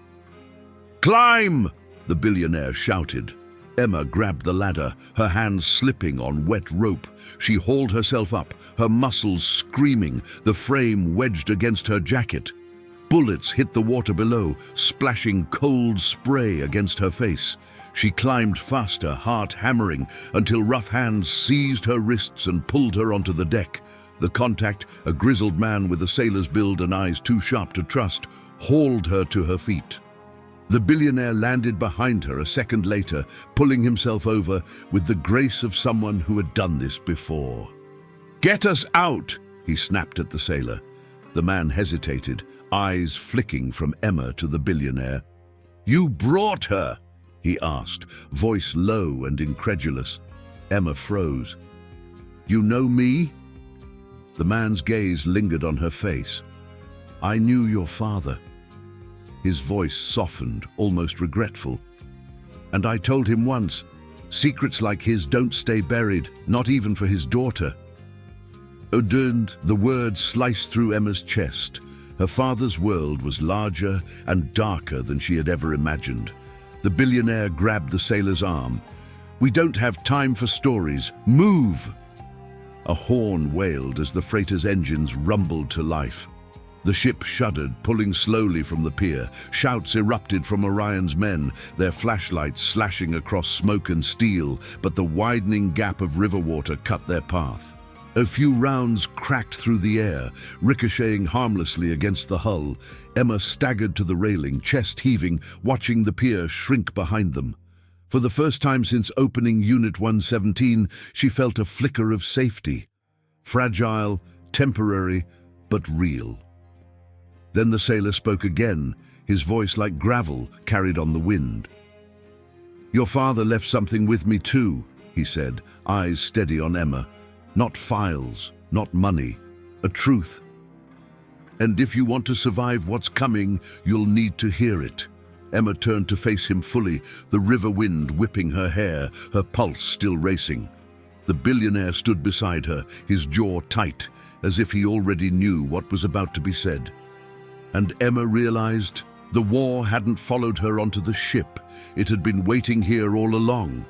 Speaker 1: "Climb!" the billionaire shouted. Emma grabbed the ladder, her hands slipping on wet rope. She hauled herself up, her muscles screaming, the frame wedged against her jacket. Bullets hit the water below, splashing cold spray against her face. She climbed faster, heart hammering, until rough hands seized her wrists and pulled her onto the deck. The contact, a grizzled man with a sailor's build and eyes too sharp to trust, hauled her to her feet. The billionaire landed behind her a second later, pulling himself over with the grace of someone who had done this before. "Get us out!" he snapped at the sailor. The man hesitated, eyes flicking from Emma to the billionaire. "You brought her?" he asked, voice low and incredulous. Emma froze. "You know me?" The man's gaze lingered on her face. "I knew your father." His voice softened, almost regretful. "And I told him once, secrets like his don't stay buried, not even for his daughter." Odund, the words sliced through Emma's chest. Her father's world was larger and darker than she had ever imagined. The billionaire grabbed the sailor's arm. "We don't have time for stories. Move!" A horn wailed as the freighter's engines rumbled to life. The ship shuddered, pulling slowly from the pier. Shouts erupted from Orion's men, their flashlights slashing across smoke and steel, but the widening gap of river water cut their path. A few rounds cracked through the air, ricocheting harmlessly against the hull. Emma staggered to the railing, chest heaving, watching the pier shrink behind them. For the first time since opening Unit 117, she felt a flicker of safety. Fragile, temporary, but real. Then the sailor spoke again, his voice like gravel carried on the wind. "Your father left something with me too," he said, eyes steady on Emma. "Not files, not money, a truth. And if you want to survive what's coming, you'll need to hear it." Emma turned to face him fully, the river wind whipping her hair, her pulse still racing. The billionaire stood beside her, his jaw tight, as if he already knew what was about to be said. And Emma realized the war hadn't followed her onto the ship. It had been waiting here all along.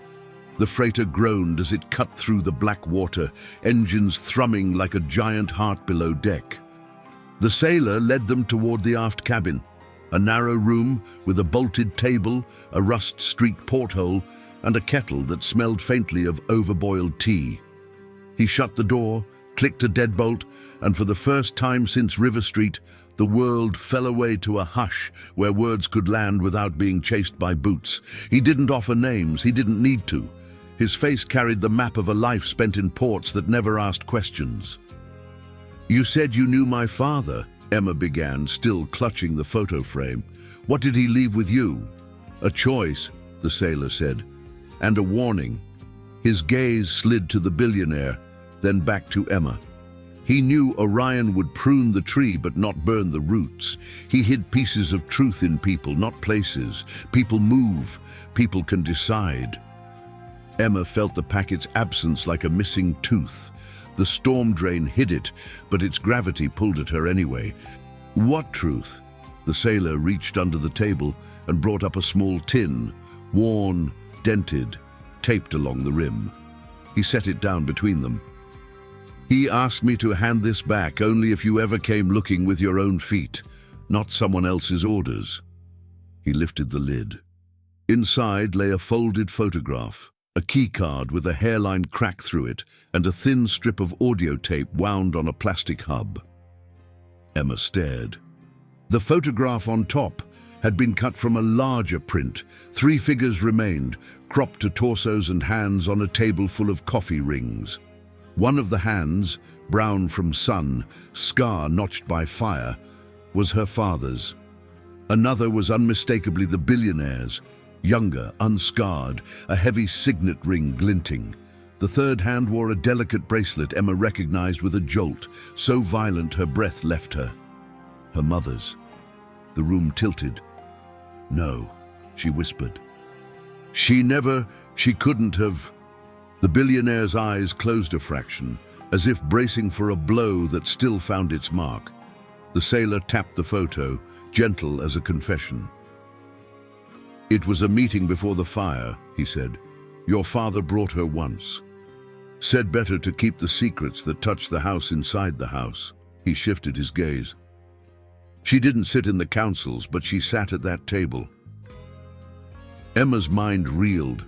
Speaker 1: The freighter groaned as it cut through the black water, engines thrumming like a giant heart below deck. The sailor led them toward the aft cabin. A narrow room with a bolted table, a rust-streaked porthole, and a kettle that smelled faintly of overboiled tea. He shut the door, clicked a deadbolt, and for the first time since River Street, the world fell away to a hush where words could land without being chased by boots. He didn't offer names, he didn't need to. His face carried the map of a life spent in ports that never asked questions. "You said you knew my father," Emma began, still clutching the photo frame. "What did he leave with you?" "A choice," the sailor said, "and a warning." His gaze slid to the billionaire, then back to Emma. He knew Orion would prune the tree but not burn the roots. He hid pieces of truth in people, not places. People move. People can decide. Emma felt the packet's absence like a missing tooth. The storm drain hid it, but its gravity pulled at her anyway. "What truth?" The sailor reached under the table and brought up a small tin, worn, dented, taped along the rim. He set it down between them. "He asked me to hand this back only if you ever came looking with your own feet, not someone else's orders." He lifted the lid. Inside lay a folded photograph, a keycard with a hairline crack through it, and a thin strip of audio tape wound on a plastic hub. Emma stared. The photograph on top had been cut from a larger print. 3 figures remained, cropped to torsos and hands on a table full of coffee rings. One of the hands, brown from sun, scar notched by fire, was her father's. Another was unmistakably the billionaire's, younger, unscarred, a heavy signet ring glinting. The third hand wore a delicate bracelet Emma recognized with a jolt, so violent her breath left her. Her mother's. The room tilted. "No," she whispered. She couldn't have. The billionaire's eyes closed a fraction, as if bracing for a blow that still found its mark. The sailor tapped the photo, gentle as a confession. "It was a meeting before the fire," he said. "Your father brought her once. Said better to keep the secrets that touched the house inside the house." He shifted his gaze. "She didn't sit in the councils, but she sat at that table." Emma's mind reeled.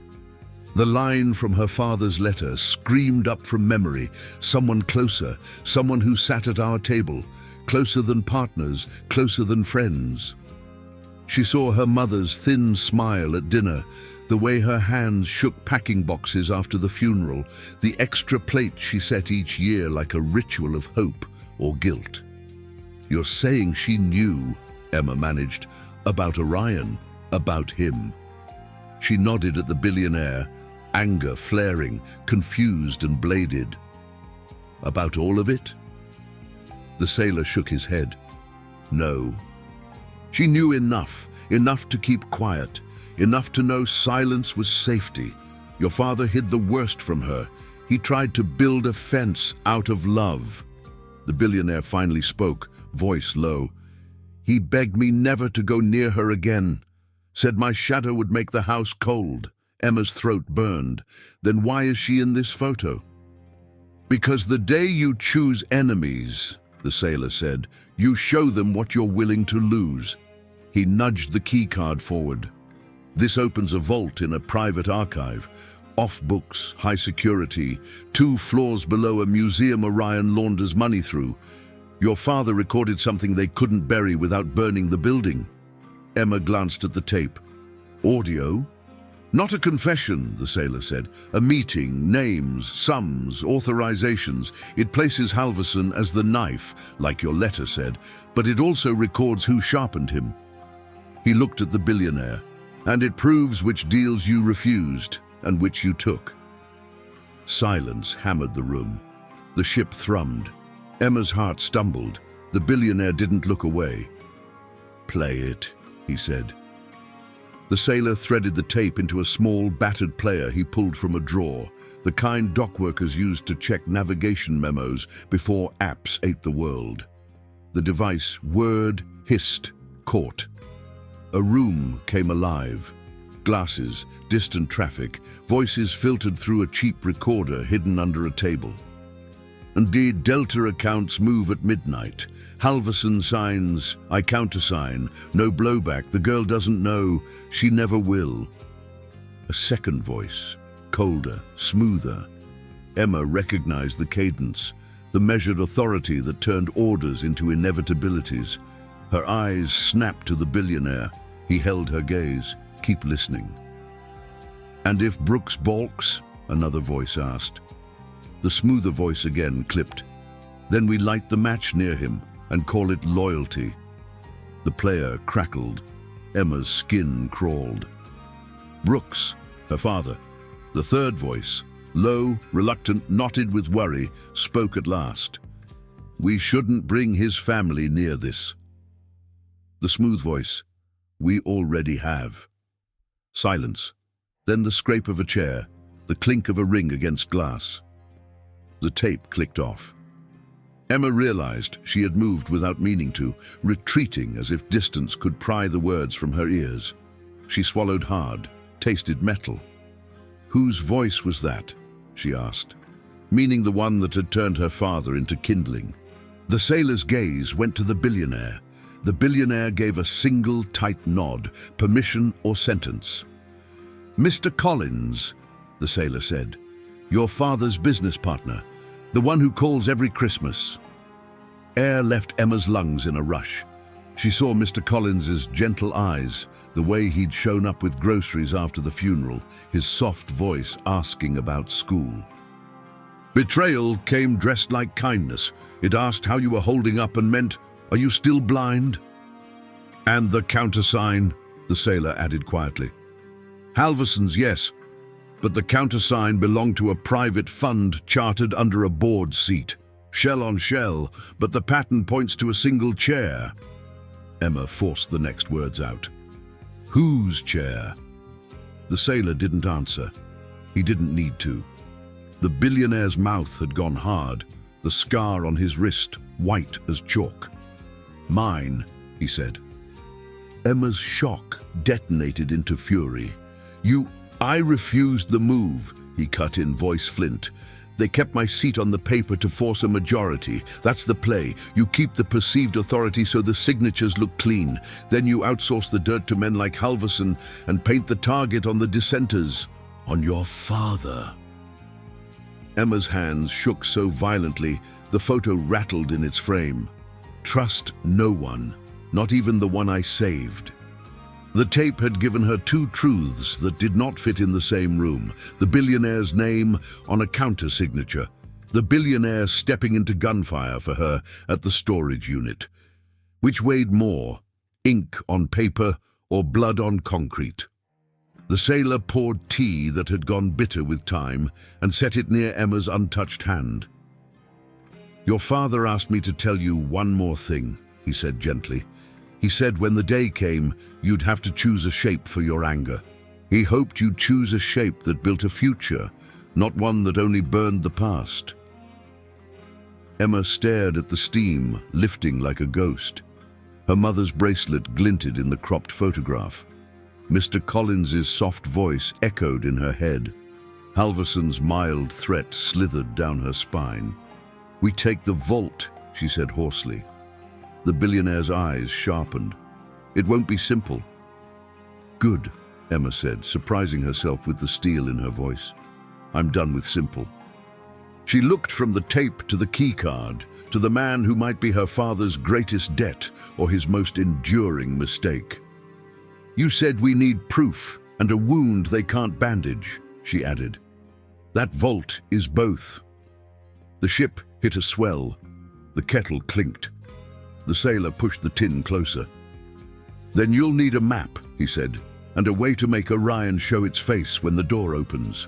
Speaker 1: The line from her father's letter screamed up from memory. Someone closer, someone who sat at our table, closer than partners, closer than friends. She saw her mother's thin smile at dinner, the way her hands shook packing boxes after the funeral, the extra plate she set each year like a ritual of hope or guilt. "You're saying she knew," Emma managed, "about Orion, about him." She nodded at the billionaire, anger flaring, confused and bladed. "About all of it?" The sailor shook his head. "No. She knew enough to keep quiet, enough to know silence was safety. Your father hid the worst from her. He tried to build a fence out of love." The billionaire finally spoke, voice low. "He begged me never to go near her again. Said my shadow would make the house cold." Emma's throat burned. "Then why is she in this photo?" "Because the day you choose enemies," the sailor said, "you show them what you're willing to lose." He nudged the key card forward. "This opens a vault in a private archive. Off books, high security, 2 floors below a museum Orion launders money through. Your father recorded something they couldn't bury without burning the building." Emma glanced at the tape. "Audio?" "Not a confession," the sailor said. "A meeting, names, sums, authorizations. It places Halverson as the knife, like your letter said, but it also records who sharpened him." He looked at the billionaire. "And it proves which deals you refused and which you took." Silence hammered the room. The ship thrummed. Emma's heart stumbled. The billionaire didn't look away. "Play it," he said. The sailor threaded the tape into a small, battered player he pulled from a drawer, the kind dockworkers used to check navigation memos before apps ate the world. The device whirred, hissed, caught. A room came alive. Glasses, distant traffic, voices filtered through a cheap recorder hidden under a table. "Indeed, Delta accounts move at midnight. Halverson signs, I countersign. No blowback, the girl doesn't know, she never will." A second voice, colder, smoother. Emma recognized the cadence, the measured authority that turned orders into inevitabilities. Her eyes snapped to the billionaire. He held her gaze. "Keep listening." "And if Brooks balks?" another voice asked. The smoother voice again clipped. "Then we light the match near him and call it loyalty." The player crackled. Emma's skin crawled. "Brooks," her father. The third voice, low, reluctant, knotted with worry, spoke at last. "We shouldn't bring his family near this." The smooth voice, "We already have." Silence. Then the scrape of a chair, the clink of a ring against glass. The tape clicked off. Emma realized she had moved without meaning to, retreating as if distance could pry the words from her ears. She swallowed hard, tasted metal. Whose voice was that? She asked, meaning the one that had turned her father into kindling. The sailor's gaze went to the billionaire. The billionaire gave a single tight nod, permission or sentence. "Mr. Collins," the sailor said, "your father's business partner, the one who calls every Christmas." Air left Emma's lungs in a rush. She saw Mr. Collins's gentle eyes, the way he'd shown up with groceries after the funeral, his soft voice asking about school. Betrayal came dressed like kindness. It asked how you were holding up and meant, "Are you still blind?" "And the countersign," the sailor added quietly. "Halverson's, yes, but the countersign belonged to a private fund chartered under a board seat. Shell on shell, but the pattern points to a single chair." Emma forced the next words out. "Whose chair?" The sailor didn't answer. He didn't need to. The billionaire's mouth had gone hard, the scar on his wrist white as chalk. "Mine," he said. Emma's shock detonated into fury. I refused the move," he cut in, voice flint. "They kept my seat on the paper to force a majority. That's the play. You keep the perceived authority so the signatures look clean. Then you outsource the dirt to men like Halverson and paint the target on the dissenters. On your father." Emma's hands shook so violently, the photo rattled in its frame. "Trust no one, not even the one I saved." The tape had given her two truths that did not fit in the same room. The billionaire's name on a counter-signature. The billionaire stepping into gunfire for her at the storage unit. Which weighed more, ink on paper or blood on concrete? The sailor poured tea that had gone bitter with time and set it near Emma's untouched hand. "Your father asked me to tell you one more thing," he said gently. "He said when the day came, you'd have to choose a shape for your anger. He hoped you'd choose a shape that built a future, not one that only burned the past." Emma stared at the steam, lifting like a ghost. Her mother's bracelet glinted in the cropped photograph. Mr. Collins's soft voice echoed in her head. Halverson's mild threat slithered down her spine. "We take the vault," she said hoarsely. The billionaire's eyes sharpened. "It won't be simple." "Good," Emma said, surprising herself with the steel in her voice. "I'm done with simple." She looked from the tape to the keycard, to the man who might be her father's greatest debt or his most enduring mistake. "You said we need proof and a wound they can't bandage," she added. "That vault is both." The ship hit a swell. The kettle clinked. The sailor pushed the tin closer. "Then you'll need a map," he said, "and a way to make Orion show its face when the door opens."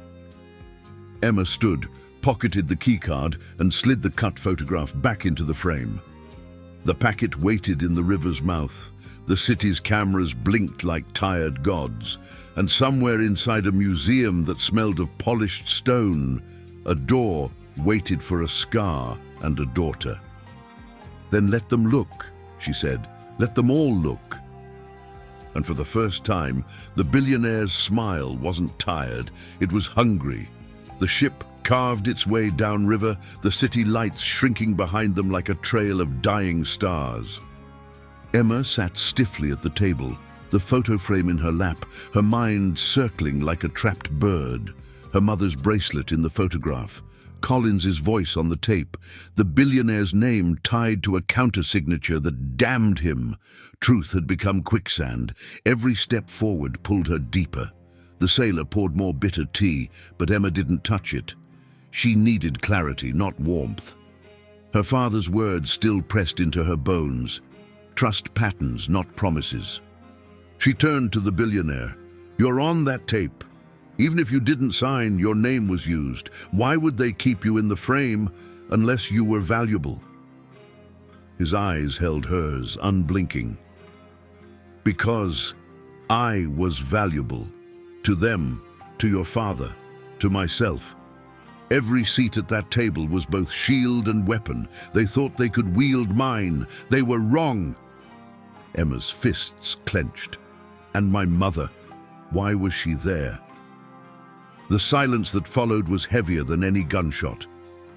Speaker 1: Emma stood, pocketed the keycard, and slid the cut photograph back into the frame. The packet waited in the river's mouth. The city's cameras blinked like tired gods, and somewhere inside a museum that smelled of polished stone, a door waited for a scar and a daughter. "Then let them look," she said. "Let them all look." And for the first time, the billionaire's smile wasn't tired, it was hungry. The ship carved its way downriver, the city lights shrinking behind them like a trail of dying stars. Emma sat stiffly at the table, the photo frame in her lap, her mind circling like a trapped bird. Her mother's bracelet in the photograph, Collins's voice on the tape, the billionaire's name tied to a counter-signature that damned him. Truth had become quicksand. Every step forward pulled her deeper. The sailor poured more bitter tea, but Emma didn't touch it. She needed clarity, not warmth. Her father's words still pressed into her bones. Trust patterns, not promises. She turned to the billionaire. "You're on that tape. Even if you didn't sign, your name was used. Why would they keep you in the frame unless you were valuable?" His eyes held hers, unblinking. "Because I was valuable. To them, to your father, to myself. Every seat at that table was both shield and weapon. They thought they could wield mine. They were wrong." Emma's fists clenched. And my mother, why was she there? The silence that followed was heavier than any gunshot.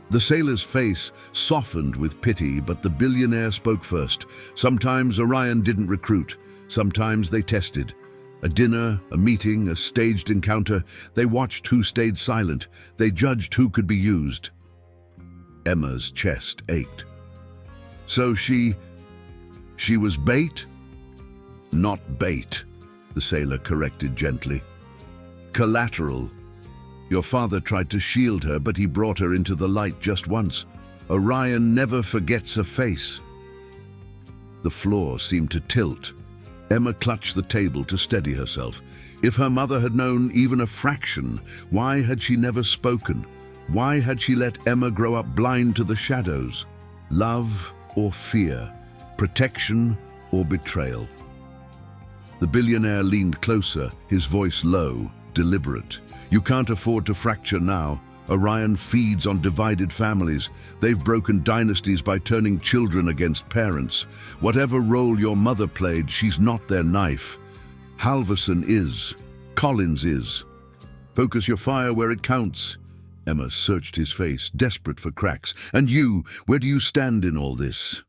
Speaker 1: The sailor's face softened with pity, but the billionaire spoke first. Sometimes Orion didn't recruit. Sometimes they tested. A dinner, a meeting, a staged encounter. They watched who stayed silent. They judged who could be used. Emma's chest ached. "So she was bait?" "Not bait," the sailor corrected gently. "Collateral. Your father tried to shield her, but he brought her into the light just once. Orion never forgets a face. The floor seemed to tilt. Emma clutched the table to steady herself. If her mother had known even a fraction, why had she never spoken? Why had she let Emma grow up blind to the shadows? Love or fear? Protection or betrayal? The billionaire leaned closer, his voice low, deliberate. You can't afford to fracture now. Orion feeds on divided families. They've broken dynasties by turning children against parents. Whatever role your mother played, she's not their knife. Halverson is. Collins is. Focus your fire where it counts. Emma searched his face, desperate for cracks. And you, where do you stand in all this?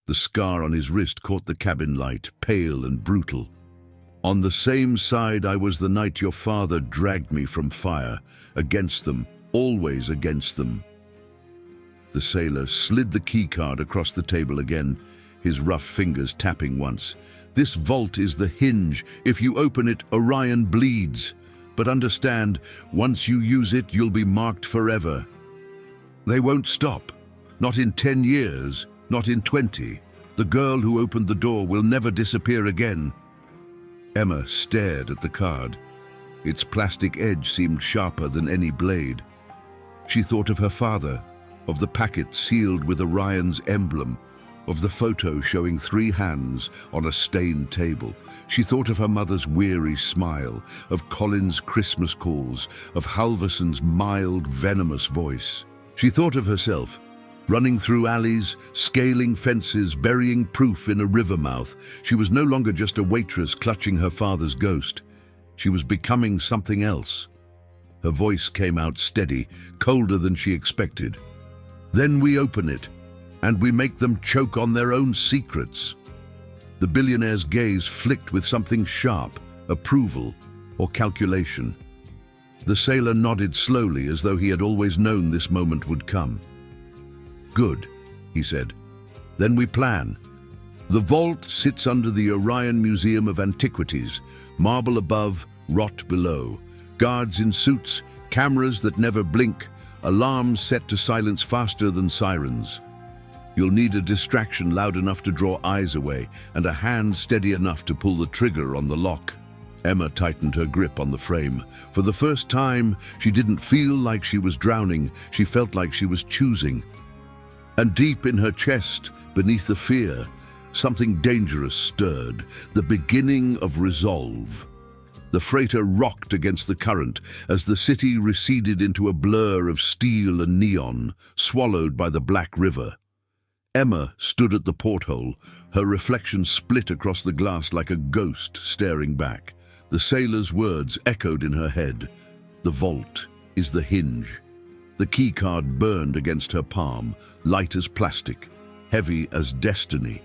Speaker 1: The scar on his wrist caught the cabin light, pale and brutal. On the same side I was the night your father dragged me from fire. Against them, always against them. The sailor slid the keycard across the table again, his rough fingers tapping once. This vault is the hinge. If you open it, Orion bleeds. But understand, once you use it, you'll be marked forever. They won't stop. Not in 10 years, not in 20. The girl who opened the door will never disappear again. Emma stared at the card. Its plastic edge seemed sharper than any blade. She thought of her father, of the packet sealed with Orion's emblem, of the photo showing 3 hands on a stained table. She thought of her mother's weary smile, of Colin's Christmas calls, of Halverson's mild, venomous voice. She thought of herself, running through alleys, scaling fences, burying proof in a river mouth. She was no longer just a waitress clutching her father's ghost. She was becoming something else. Her voice came out steady, colder than she expected. Then we open it, and we make them choke on their own secrets. The billionaire's gaze flicked with something sharp, approval or calculation. The sailor nodded slowly as though he had always known this moment would come. Good, he said. Then we plan. The vault sits under the Orion Museum of Antiquities, marble above, rot below. Guards in suits, cameras that never blink, alarms set to silence faster than sirens. You'll need a distraction loud enough to draw eyes away, and a hand steady enough to pull the trigger on the lock. Emma tightened her grip on the frame. For the first time, she didn't feel like she was drowning, she felt like she was choosing. And deep in her chest, beneath the fear, something dangerous stirred, the beginning of resolve. The freighter rocked against the current as the city receded into a blur of steel and neon, swallowed by the black river. Emma stood at the porthole, her reflection split across the glass like a ghost staring back. The sailor's words echoed in her head. The vault is the hinge. The keycard burned against her palm, light as plastic, heavy as destiny.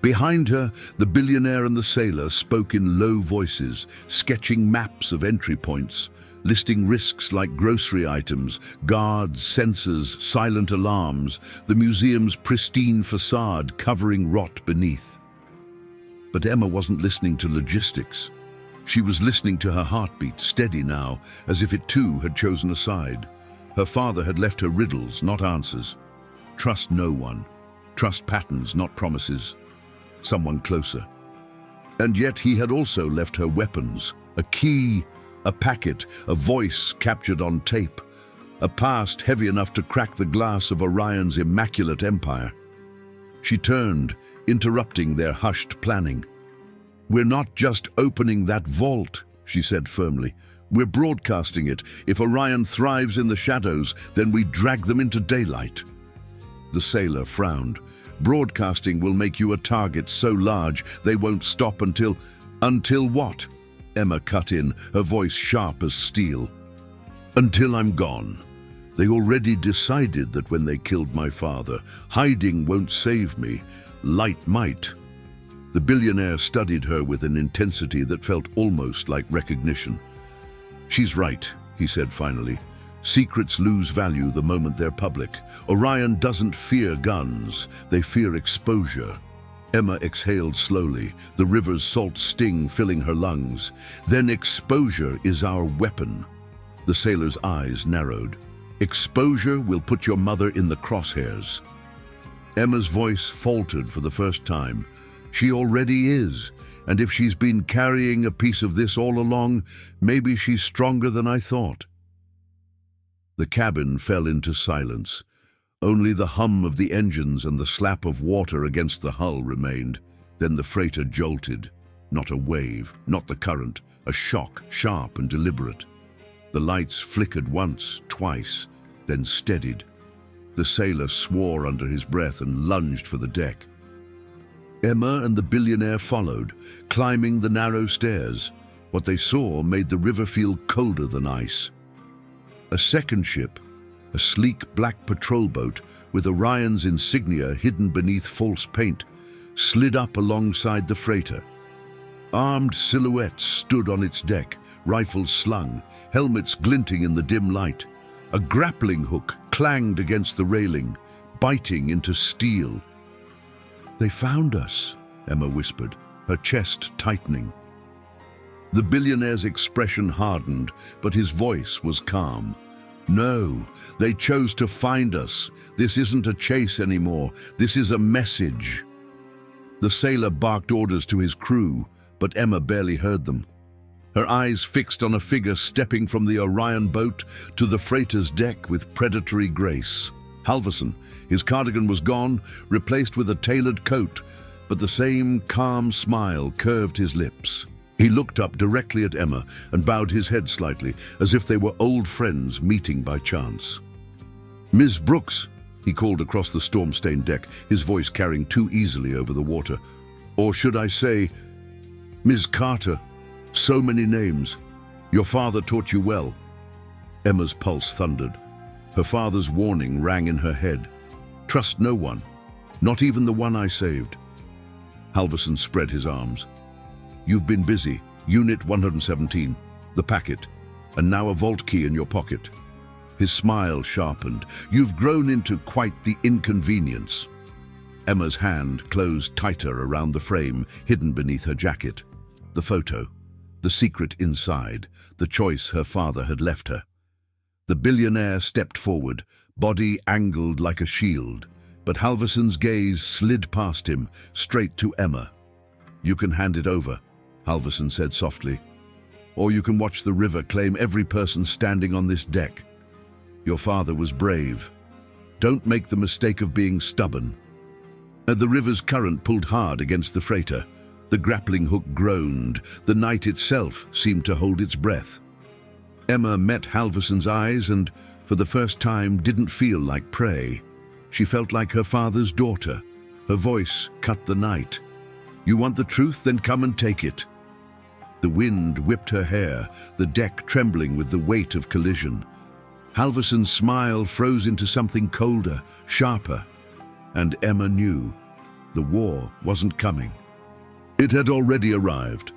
Speaker 1: Behind her, the billionaire and the sailor spoke in low voices, sketching maps of entry points, listing risks like grocery items, guards, sensors, silent alarms, the museum's pristine facade covering rot beneath. But Emma wasn't listening to logistics. She was listening to her heartbeat, steady now, as if it too had chosen a side. Her father had left her riddles, not answers. Trust no one. Trust patterns, not promises. Someone closer. And yet he had also left her weapons, a key, a packet, a voice captured on tape, a past heavy enough to crack the glass of Orion's immaculate empire. She turned, interrupting their hushed planning. We're not just opening that vault, she said firmly. We're broadcasting it. If Orion thrives in the shadows, then we drag them into daylight. The sailor frowned. Broadcasting will make you a target so large they won't stop until... Until what? Emma cut in, her voice sharp as steel. Until I'm gone. They already decided that when they killed my father, hiding won't save me. Light might. The billionaire studied her with an intensity that felt almost like recognition. She's right, he said finally. Secrets lose value the moment they're public. Orion doesn't fear guns, they fear exposure. Emma exhaled slowly, the river's salt sting filling her lungs. Then exposure is our weapon. The sailor's eyes narrowed. Exposure will put your mother in the crosshairs. Emma's voice faltered for the first time. She already is, and if she's been carrying a piece of this all along, maybe she's stronger than I thought. The cabin fell into silence. Only the hum of the engines and the slap of water against the hull remained. Then the freighter jolted. Not a wave, not the current, a shock, sharp and deliberate. The lights flickered once, twice, then steadied. The sailor swore under his breath and lunged for the deck. Emma and the billionaire followed, climbing the narrow stairs. What they saw made the river feel colder than ice. A second ship, a sleek black patrol boat with Orion's insignia hidden beneath false paint, slid up alongside the freighter. Armed silhouettes stood on its deck, rifles slung, helmets glinting in the dim light. A grappling hook clanged against the railing, biting into steel. "They found us," Emma whispered, her chest tightening. The billionaire's expression hardened, but his voice was calm. "No, they chose to find us. This isn't a chase anymore. This is a message." The sailor barked orders to his crew, but Emma barely heard them. Her eyes fixed on a figure stepping from the Orion boat to the freighter's deck with predatory grace. Halvorsen. His cardigan was gone, replaced with a tailored coat, but the same calm smile curved his lips. He looked up directly at Emma and bowed his head slightly, as if they were old friends meeting by chance. "Miss Brooks," he called across the storm-stained deck, his voice carrying too easily over the water. "Or should I say, Miss Carter? So many names. Your father taught you well." Emma's pulse thundered. Her father's warning rang in her head. "Trust no one, not even the one I saved." Halvorsen spread his arms. "You've been busy. Unit 117, the packet, and now a vault key in your pocket." His smile sharpened. "You've grown into quite the inconvenience." Emma's hand closed tighter around the frame hidden beneath her jacket. The photo, the secret inside, the choice her father had left her. The billionaire stepped forward, body angled like a shield, but Halvorsen's gaze slid past him, straight to Emma. "You can hand it over," Halvorsen said softly. "Or you can watch the river claim every person standing on this deck. Your father was brave. Don't make the mistake of being stubborn." The river's current pulled hard against the freighter. The grappling hook groaned. The night itself seemed to hold its breath. Emma met Halvorsen's eyes and, for the first time, didn't feel like prey. She felt like her father's daughter. Her voice cut the night. "You want the truth? Then come and take it." The wind whipped her hair, the deck trembling with the weight of collision. Halvorsen's smile froze into something colder, sharper, and Emma knew the war wasn't coming. It had already arrived.